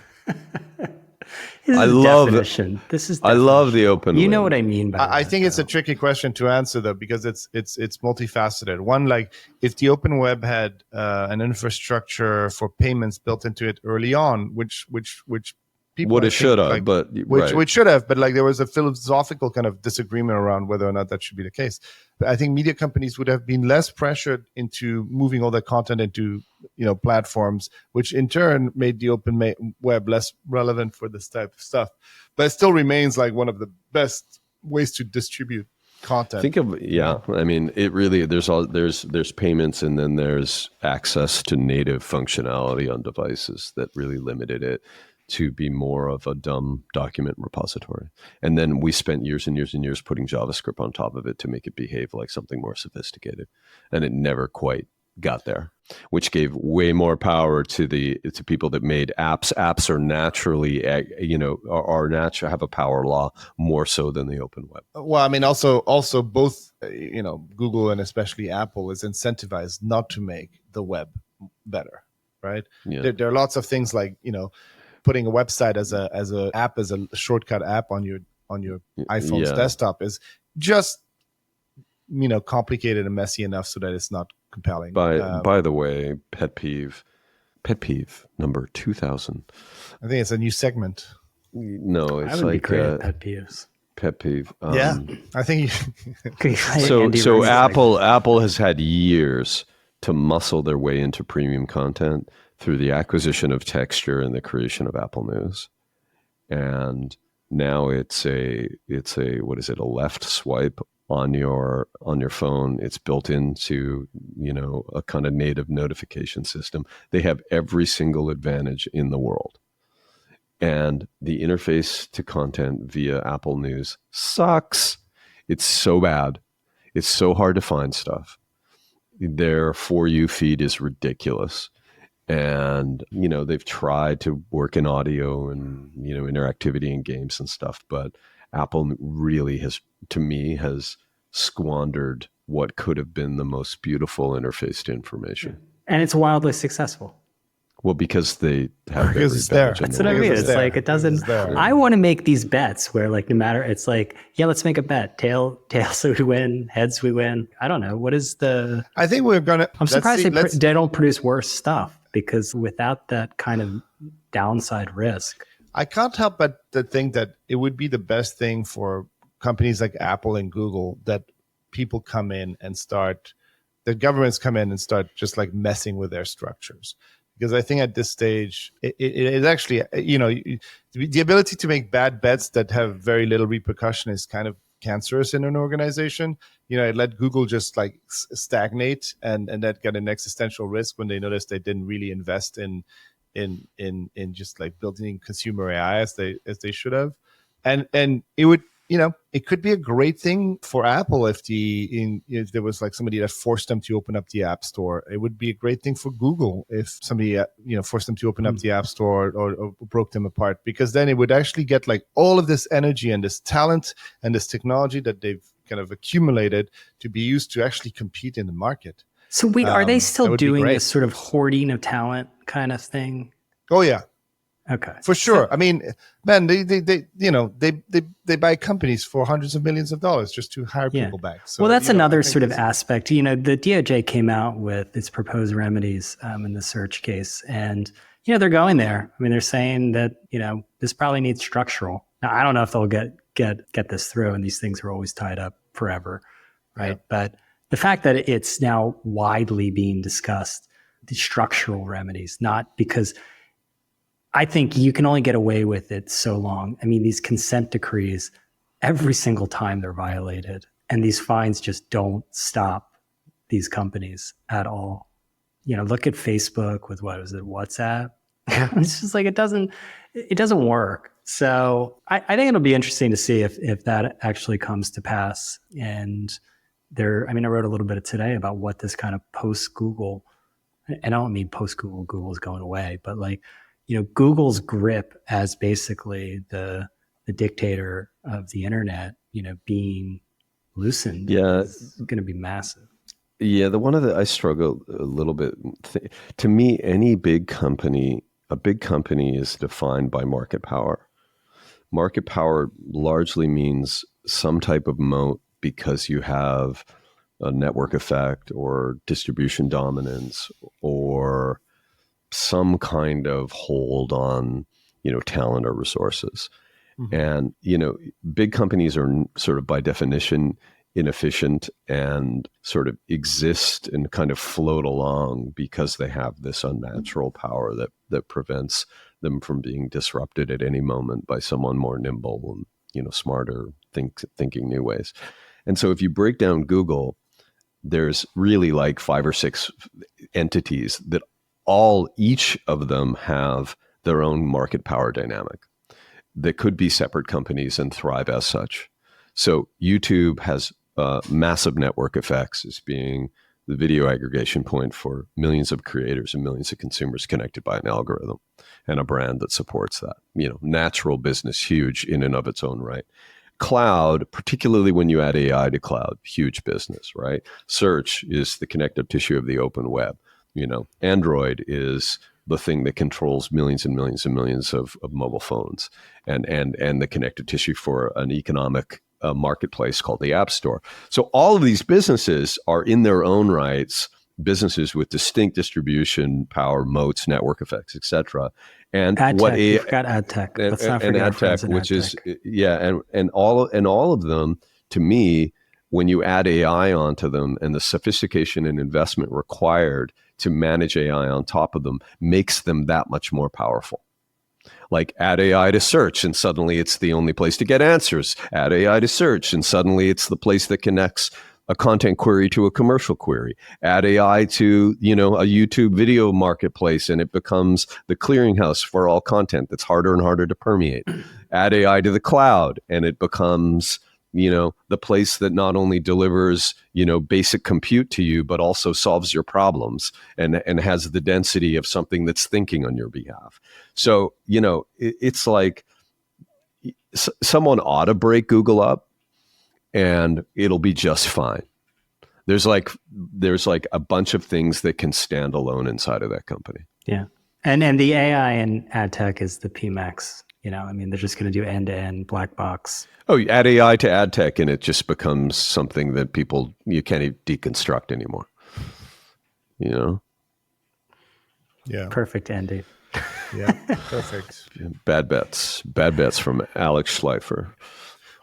A: I love definition. This is definition.
C: I love the open web.
A: You know what I mean by that.
B: I think it's a tricky question to answer though, because it's multifaceted. One, like if the open web had an infrastructure for payments built into it early on, which people
C: what it should have,
B: like,
C: but
B: which should have, but like there was a philosophical kind of disagreement around whether or not that should be the case. But I think media companies would have been less pressured into moving all their content into platforms, which in turn made the open web less relevant for this type of stuff. But it still remains like one of the best ways to distribute content.
C: I mean, it really there's payments and then there's access to native functionality on devices that really limited it to be more of a dumb document repository. And then we spent years and years and years putting JavaScript on top of it to make it behave like something more sophisticated. And it never quite got there, which gave way more power to people that made apps. Apps are naturally, are natural, have a power law more so than the open web.
B: Well, I mean, also both, Google and especially Apple is incentivized not to make the web better, right?
C: Yeah.
B: There are lots of things like, putting a website as a shortcut app on your iPhone's desktop is just complicated and messy enough so that it's not compelling.
C: By the way, pet peeve number 2000.
B: I think it's a new segment.
C: No, it's
A: I would be great at pet peeves.
C: Pet peeve.
B: I think
C: so Apple has had years to muscle their way into premium content through the acquisition of Texture and the creation of Apple News. And now it's a what is it, a left swipe on your phone. It's built into, a kind of native notification system. They have every single advantage in the world. And the interface to content via Apple News sucks. It's so bad. It's so hard to find stuff. Their For You feed is ridiculous. And, they've tried to work in audio and, interactivity in games and stuff. But Apple really has squandered what could have been the most beautiful interface to information.
A: And it's wildly successful.
C: Well, because they have
B: because it's there.
A: That's what I mean. It's like it doesn't. I want to make these bets where, like, no matter. It's like, yeah, let's make a bet. Tails we win. Heads we win. I don't know. What is the?
B: I think we're gonna.
A: I'm surprised they don't produce worse stuff, because without that kind of downside risk,
B: I can't help but to think that it would be the best thing for companies like Apple and Google that people come in and start. The governments come in and start just like messing with their structures. Because I think at this stage, it actually, the ability to make bad bets that have very little repercussion is kind of cancerous in an organization. It let Google just like stagnate and that got an existential risk when they noticed they didn't really invest in just like building consumer AI as they should have. And it would it could be a great thing for Apple if there was like somebody that forced them to open up the App Store. It would be a great thing for Google if somebody forced them to open up the App Store or broke them apart, because then it would actually get like all of this energy and this talent and this technology that they've kind of accumulated to be used to actually compete in the market.
A: So wait, are they
B: That
A: still
B: would be
A: doing
B: great.
A: this sort of hoarding of talent kind of thing?
B: Oh yeah,
A: Okay.
B: for sure. I mean, man, they buy companies for hundreds of millions of dollars just to hire
A: Yeah.
B: people back. So,
A: Well, that's
B: I
A: another
B: think
A: sort of
B: this-
A: aspect. The DOJ came out with its proposed remedies in the search case, and they're going there. I mean, they're saying that this probably needs structural. Now, I don't know if they'll get this through, and these things are always tied up forever, right?
B: Yeah.
A: But the fact that it's now widely being discussed, the structural remedies, not because I think you can only get away with it so long. I mean, these consent decrees, every single time they're violated, and these fines just don't stop these companies at all. Look at Facebook with WhatsApp. It's just like it doesn't work. So I think it'll be interesting to see if that actually comes to pass. And I wrote a little bit today about what this kind of post Google, and I don't mean post Google is going away, but like, Google's grip as basically the dictator of the internet, being loosened is going to be massive.
C: Yeah, I struggle a little bit. To me, a big company is defined by market power. Market power largely means some type of moat because you have a network effect or distribution dominance or some kind of hold on, talent or resources. Mm-hmm. And, big companies are sort of by definition inefficient and sort of exist and kind of float along because they have this unnatural power that prevents them from being disrupted at any moment by someone more nimble and, smarter, thinking new ways. And so if you break down Google, there's really like 5 or 6 entities that each of them have their own market power dynamic that could be separate companies and thrive as such. So YouTube has massive network effects as being the video aggregation point for millions of creators and millions of consumers connected by an algorithm and a brand that supports that. Natural business, huge in and of its own right. Cloud, particularly when you add AI to cloud, huge business, right? Search is the connective tissue of the open web. Android is the thing that controls millions and millions and millions of mobile phones and the connective tissue for an economic marketplace called the App Store. So all of these businesses are in their own rights, businesses with distinct distribution, power, moats, network effects, etc. And
A: ad
C: what
A: tech, you forgot ad tech. Let's not forget
C: ad tech, which is and all of them, to me, when you add AI onto them and the sophistication and investment required to manage AI on top of them makes them that much more powerful. Like add AI to search and suddenly it's the only place to get answers. Add AI to search and suddenly it's the place that connects a content query to a commercial query. Add AI to, a YouTube video marketplace and it becomes the clearinghouse for all content that's harder and harder to permeate. Add AI to the cloud and it becomes the place that not only delivers, basic compute to you, but also solves your problems and has the density of something that's thinking on your behalf. So, it's like someone ought to break Google up and it'll be just fine. There's like a bunch of things that can stand alone inside of that company.
A: Yeah. And the AI and ad tech is the PMAX. They're just going to do end-to-end black box.
C: Oh, you add AI to ad tech and it just becomes something that you can't deconstruct anymore.
B: Yeah.
A: Perfect, Andy.
B: Yeah, perfect.
C: Bad bets from Alex Schleifer.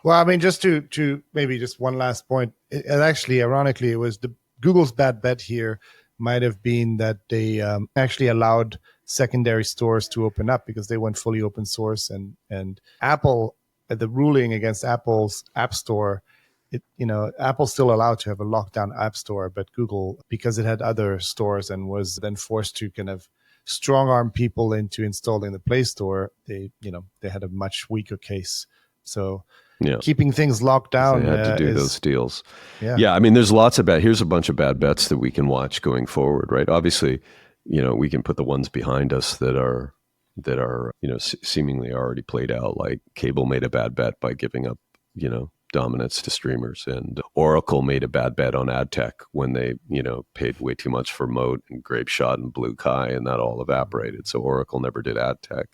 B: Well, just to maybe just one last point. It actually, ironically, it was Google's bad bet here might have been that they actually allowed secondary stores to open up because they went fully open source, and Apple, the ruling against Apple's App Store, Apple's still allowed to have a lockdown App Store, but Google, because it had other stores and was then forced to kind of strong arm people into installing the Play Store, they had a much weaker case So
C: Yeah.
B: keeping things locked down.
C: They had to do those deals.
B: Yeah.
C: I mean, there's lots of here's a bunch of bad bets that we can watch going forward, right? Obviously, we can put the ones behind us that are seemingly already played out. Like cable made a bad bet by giving up, dominance to streamers, and Oracle made a bad bet on ad tech when they, paid way too much for Moat and Grapeshot and Blue Kai, and that all evaporated. So Oracle never did ad tech.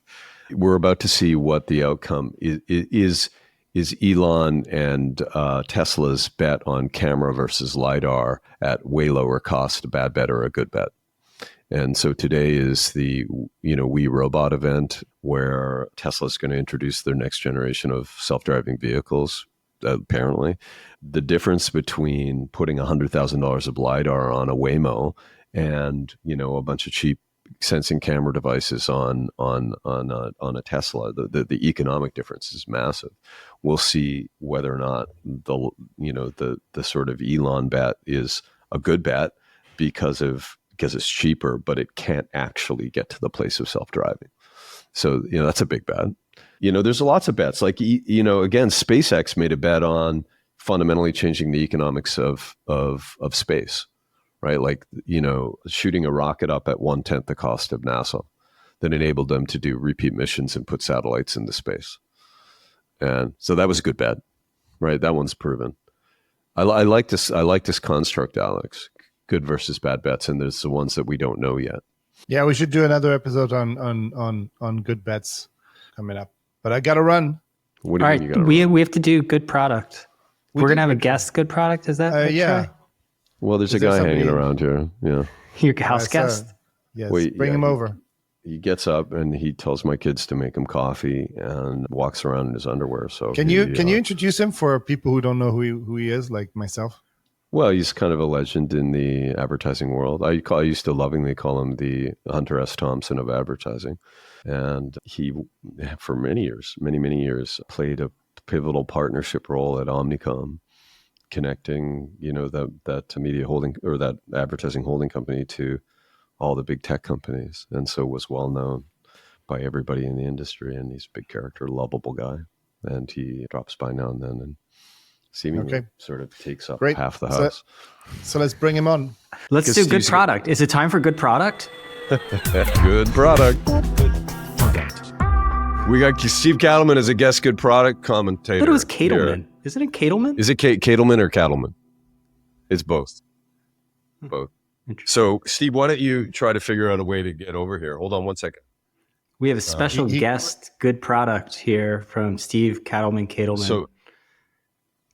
C: We're about to see what the outcome is. Is Elon and Tesla's bet on camera versus LiDAR at way lower cost a bad bet or a good bet? And so today is the We Robot event where Tesla's going to introduce their next generation of self-driving vehicles. Apparently, the difference between putting $100,000 of LiDAR on a Waymo and a bunch of cheap sensing camera devices on a Tesla, the economic difference is massive. We'll see whether or not the sort of Elon bet is a good bet because it's cheaper, but it can't actually get to the place of self-driving. So that's a big bet. There's lots of bets. Like again, SpaceX made a bet on fundamentally changing the economics of space. Right, like shooting a rocket up at 1/10 the cost of NASA, that enabled them to do repeat missions and put satellites into space, and so that was a good bet, right? That one's proven. I like this. I like this construct, Alex. Good versus bad bets, and there's the ones that we don't know yet.
B: Yeah, we should do another episode on good bets coming up. But I gotta run.
C: What do you
A: All
C: mean
A: right,
C: you gotta
A: we have to do good product. We're gonna have a guest good product. Is that right,
B: yeah?
A: Troy?
C: Well, there's
B: Is
C: a
B: there
C: guy
B: somebody-
C: hanging around here. Yeah.
A: Your house guest.
B: Yes,
C: Wait,
B: bring him over.
C: He gets up and he tells my kids to make him coffee and walks around in his underwear. So
B: Can you introduce him for people who don't know who he is, like myself?
C: Well, he's kind of a legend in the advertising world. I used to lovingly call him the Hunter S. Thompson of advertising. And he, for many years, played a pivotal partnership role at Omnicom, connecting, that media holding or that advertising holding company to all the big tech companies. And so was well known by everybody in the industry. And he's a big character, lovable guy. And he drops by now and then and seemingly sort of takes up half the house.
B: So let's bring him on.
A: Let's do good product. Is it time for good product?
C: Good product. We got Steve Katelman as a guest good product commentator.
A: But it was Katelman.
C: Here.
A: Isn't it Katelman?
C: Is it Katelman or Katelman? It's both. Both. So, Steve, why don't you try to figure out a way to get over here? Hold on one second.
A: We have a special guest good product here from Steve Katelman.
C: So,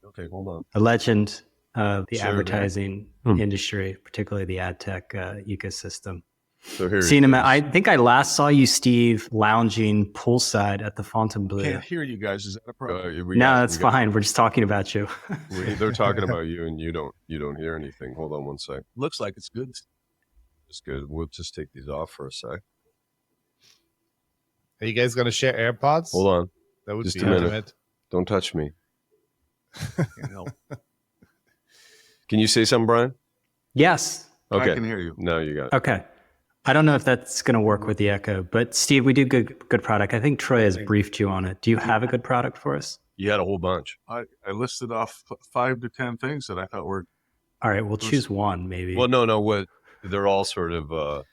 C: okay, hold on.
A: A legend of the advertising industry, particularly the ad tech ecosystem.
C: So here
A: Seen him. I think I last saw you, Steve, lounging poolside at the Fontainebleau.
E: Can't hear you guys. Is that a problem?
A: No, that's fine. We're just talking about you.
C: They're talking about you, and you don't hear anything. Hold on one sec.
E: Looks like it's good.
C: It's good. We'll just take these off for a sec.
B: Are you guys gonna share AirPods?
C: Hold on.
B: That would
C: Just
B: be
C: a minute.
B: ultimate.
C: Don't touch me.
E: Can't help.
C: Can you say something, Brian?
A: Yes.
C: Okay.
E: I can hear you.
C: No, you got it.
A: Okay. I don't know if that's going to work with the echo, but Steve, we do good product. I think Troy has briefed you on it. Do you have a good product for us?
C: You had a whole bunch.
E: I listed off 5 to 10 things that I thought were
A: All right, we'll choose one maybe.
C: Well, no. What they're all sort of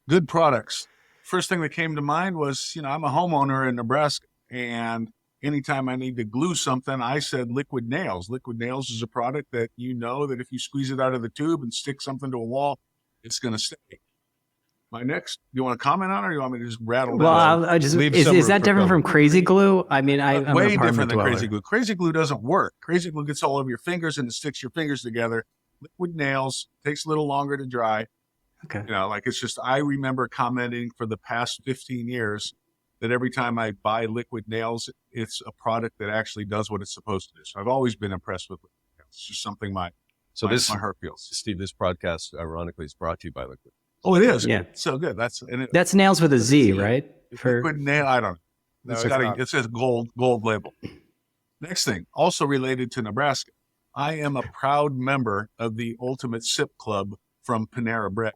E: good products. First thing that came to mind was, I'm a homeowner in Nebraska, and anytime I need to glue something, I said liquid nails. Liquid nails is a product that that if you squeeze it out of the tube and stick something to a wall, it's going to stay. My next, you want to comment on it, or you want me to just rattle down?
A: Well, I just is that different from crazy glue? I mean, I'm
E: way
A: an
E: different than
A: dweller.
E: crazy glue. Crazy glue doesn't work. Crazy glue gets all over your fingers and it sticks your fingers together. Liquid nails takes a little longer to dry.
A: Okay.
E: It's just, I remember commenting for the past 15 years that every time I buy liquid nails, it's a product that actually does what it's supposed to do. So I've always been impressed with liquid nails. It's just something my heart feels.
C: Steve, this podcast, ironically, is brought to you by Liquid.
E: Oh, it is.
A: Yeah.
E: So good. That's
A: nails with a Z, right?
E: liquid nail. I don't know.
B: No,
E: It says gold label. Next thing, also related to Nebraska, I am a proud member of the Ultimate Sip Club from Panera Bread.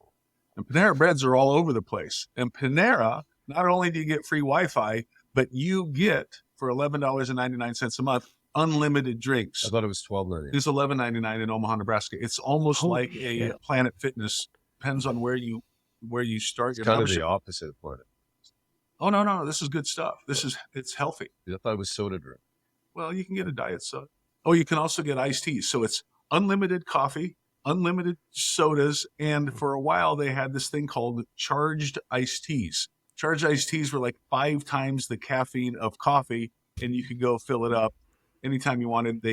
E: And Panera Breads are all over the place. And Panera, not only do you get free Wi-Fi, but you get for $11.99 a month, unlimited drinks.
F: I thought it was $12.99.
E: It's $11.99 in Omaha, Nebraska. It's almost like a Planet Fitness. Depends on where you start
F: It's
E: your
F: kind of
E: membership.
F: the opposite of Planet.
E: Oh no, this is good stuff. It's healthy.
F: I thought it was soda drink.
E: Well, you can get a diet soda. Oh, you can also get iced teas. So it's unlimited coffee, unlimited sodas, and for a while they had this thing called charged iced teas. Charged iced teas were like 5 times the caffeine of coffee, and you could go fill it up anytime you wanted.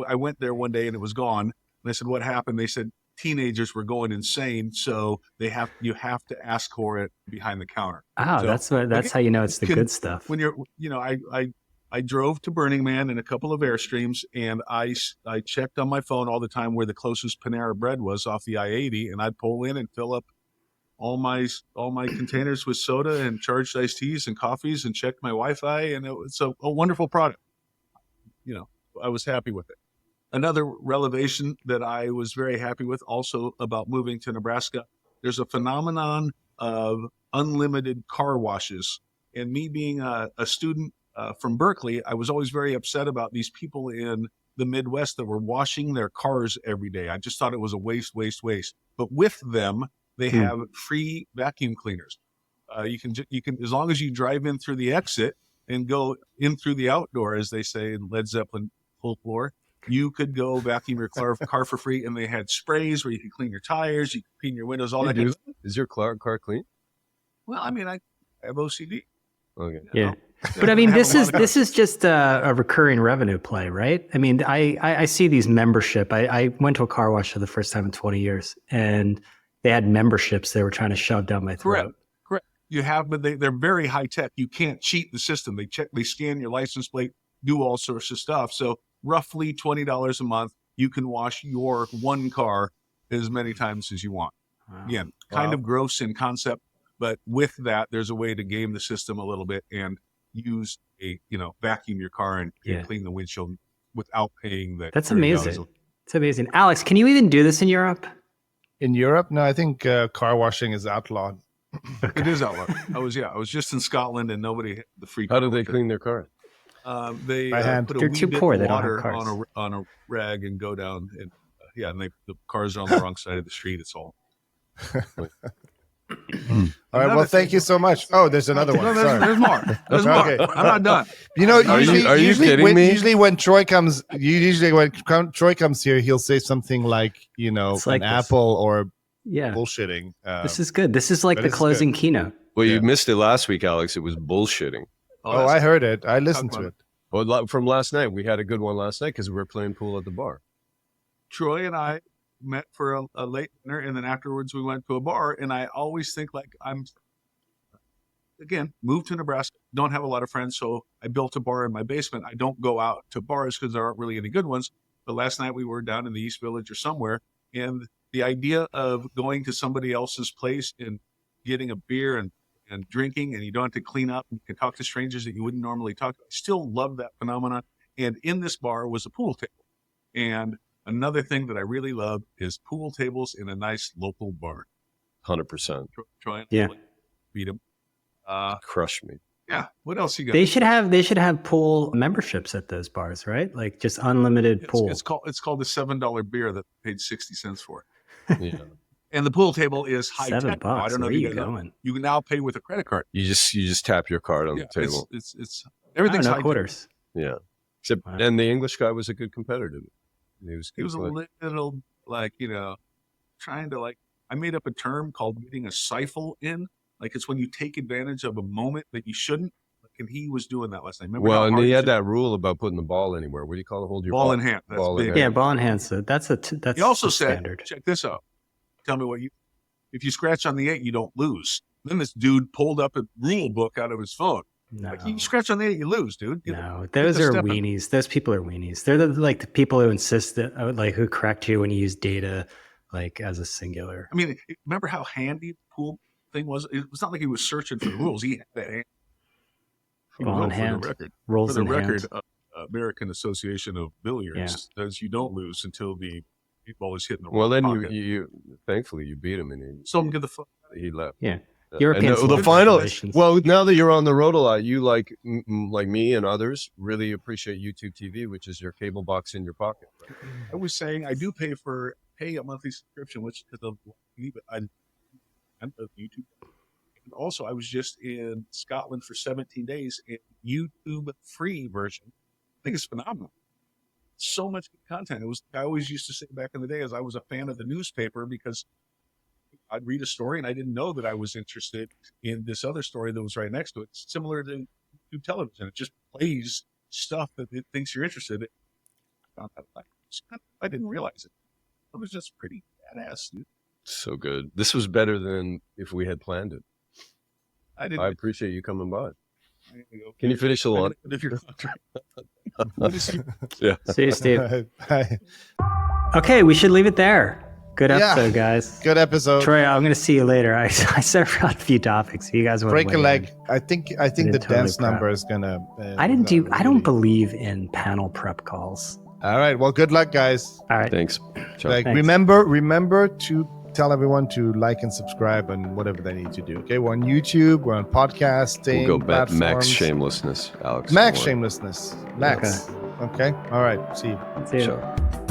E: I went there one day and it was gone. And I said, "What happened?" They said teenagers were going insane, so you have to ask for it behind the counter.
A: Oh,
E: So,
A: that's how you know it's the good stuff.
E: When you're, I drove to Burning Man in a couple of Airstreams, and I checked on my phone all the time where the closest Panera Bread was off the I-80, and I'd pull in and fill up all my containers with soda and charged iced teas and coffees, and checked my Wi-Fi, and it's a wonderful product. I was happy with it. Another revelation that I was very happy with also about moving to Nebraska, there's a phenomenon of unlimited car washes. And me being a student from Berkeley, I was always very upset about these people in the Midwest that were washing their cars every day. I just thought it was a waste. But with them, they have free vacuum cleaners. You can, as long as you drive in through the exit and go in through the outdoor, as they say in Led Zeppelin folklore, you could go vacuum your car for free. And they had sprays where you could clean your tires, you could clean your windows, all that kind of stuff.
F: Is your car clean?
E: Well, I mean, I have OCD.
F: Okay.
A: Yeah. But I mean, this is just a recurring revenue play, right? I mean, I see these membership. I went to a car wash for the first time in 20 years, and they had memberships they were trying to shove down my throat.
E: Correct. You have, but they're very high tech. You can't cheat the system. They scan your license plate, do all sorts of stuff. So roughly $20 a month, you can wash your one car as many times as you want.
A: Wow.
E: Again, kind of gross in concept, but with that, there's a way to game the system a little bit and use vacuum your car and clean the windshield without paying the.
A: That's amazing. It's amazing. Alex, can you even do this in Europe?
B: In Europe? No, I think car washing is outlawed.
E: It is outlawed. I was just in Scotland and nobody had the free.
F: How do they clean their car?
E: They
B: hand.
E: put a
A: They're
E: wee
A: too
E: bit
A: poor.
E: of
A: They don't have
E: water
A: cars.
E: on a rag and go down and and the cars are on the wrong side of the street. It's all.
B: All right. Well, thank you so much. Oh, there's another one.
E: No,
B: Sorry.
E: there's more. There's more.
B: Okay.
E: I'm not done.
F: Are you kidding me?
B: Usually when Troy comes, Troy comes here, he'll say something like,
A: It's like
B: an
A: this.
B: apple or
A: Yeah.
B: bullshitting.
A: This is good. This is like
B: but
A: the
B: this is
A: closing keynote.
C: Well,
B: Yeah.
C: you missed it last week, Alex. It was bullshitting.
B: Oh, I heard it. I listened
E: Talk
B: to
E: about
B: it.
F: Well, from last night, we had a good one last night because we were playing pool at the bar.
E: Troy and I met for a late dinner, and then afterwards we went to a bar. And I always think like moved to Nebraska, don't have a lot of friends, so I built a bar in my basement. I don't go out to bars because there aren't really any good ones. But last night we were down in the East Village or somewhere, and the idea of going to somebody else's place and getting a beer and drinking, and you don't have to clean up, and you can talk to strangers that you wouldn't normally talk to. I still love that phenomenon. And in this bar was a pool table. And another thing that I really love is pool tables in a nice local bar.
C: 100%.
E: Troy,
A: Yeah.
E: beat him.
C: Crushed me.
E: Yeah. What else you got?
A: They should have pool memberships at those bars, right? Like just unlimited pool.
E: It's called the $7 beer that I paid 60 cents for.
C: Yeah.
E: And the pool table is high
A: $7.
E: tech. I don't know
A: Where
E: if
A: are
E: you
A: you
E: guys know.
A: going?
E: You can now pay with a credit card.
C: You just tap your card on the table.
E: It's
A: I
E: everything's
A: don't know,
E: high
A: quarters.
C: Yeah. Except,
A: Wow.
C: and the English guy was a good competitor. He was
E: He was a little trying to I made up a term called getting a sifle in. Like it's when you take advantage of a moment that you shouldn't. And he was doing that last night. Remember
C: well,
E: how
C: and
E: hard
C: he
E: it
C: had
E: is?
C: that rule about putting the ball anywhere. What do you call it? Hold your
E: Ball in hand. That's
C: Ball in
E: big.
C: hand.
A: Yeah, ball in hand. So that's
E: He also said,
A: standard.
E: check this out. Tell me if you scratch on the 8, you don't lose. Then this dude pulled up a rule book out of his phone.
A: No.
E: Like, you scratch on the 8, you lose, dude.
A: No, those
E: the
A: are
E: step in.
A: weenies. Those people are weenies. They're the people who insist that who correct you when you use data as a singular.
E: I mean, remember how handy the pool thing was? It was not like he was searching for the rules. He had that hand.
A: Ball in
E: For
A: hand.
E: the record,
A: Rolls
E: for the
A: in
E: record,
A: hand.
E: American Association of Billiards says you don't lose until the ball is hitting the
C: Well,
E: wrong
C: then
E: pocket.
C: you thankfully you beat him and
E: So get the fuck.
C: he left.
A: Yeah. European
F: And the
A: civil
F: final,
A: regulations.
F: well, now that you're on the road a lot, you like me and others really appreciate YouTube TV, which is your cable box in your pocket.
E: I was saying I do pay a monthly subscription, which is I'm YouTube. And also, I was just in Scotland for 17 days. And YouTube free version, I think it's phenomenal. So much good content. I always used to say back in the day, as I was a fan of the newspaper, because I'd read a story and I didn't know that I was interested in this other story that was right next to it. It's similar to YouTube television. It just plays stuff that it thinks you're interested in. I didn't realize it. It was just pretty badass, dude.
F: So good. This was better than if we had planned it.
E: I didn't.
F: I appreciate you coming by. Can you finish the line?
E: If you're contract.
F: Yeah.
A: See you, Steve.
B: All right, bye.
A: Okay, we should leave it there. Good
B: Yeah.
A: episode, guys.
B: Good episode.
A: Troy, I'm going to see you later. I set around a few topics. You guys want
B: Break
A: to
B: a
A: weigh
B: leg.
A: in.
B: I think
A: did
B: the
A: totally
B: dance
A: prep.
B: number is gonna.
A: I don't believe in panel prep calls.
B: All right. Well, good luck, guys.
A: All right.
C: Thanks. Ciao.
B: Like,
A: Thanks.
B: remember to tell everyone to like and subscribe and whatever they need to do. Okay, we're on YouTube, we're on podcasting.
C: We'll go back max
B: platforms.
C: shamelessness, Alex.
B: Max
C: Don't worry.
B: shamelessness. Max. Okay. All right. See you.
A: See you.
C: Ciao.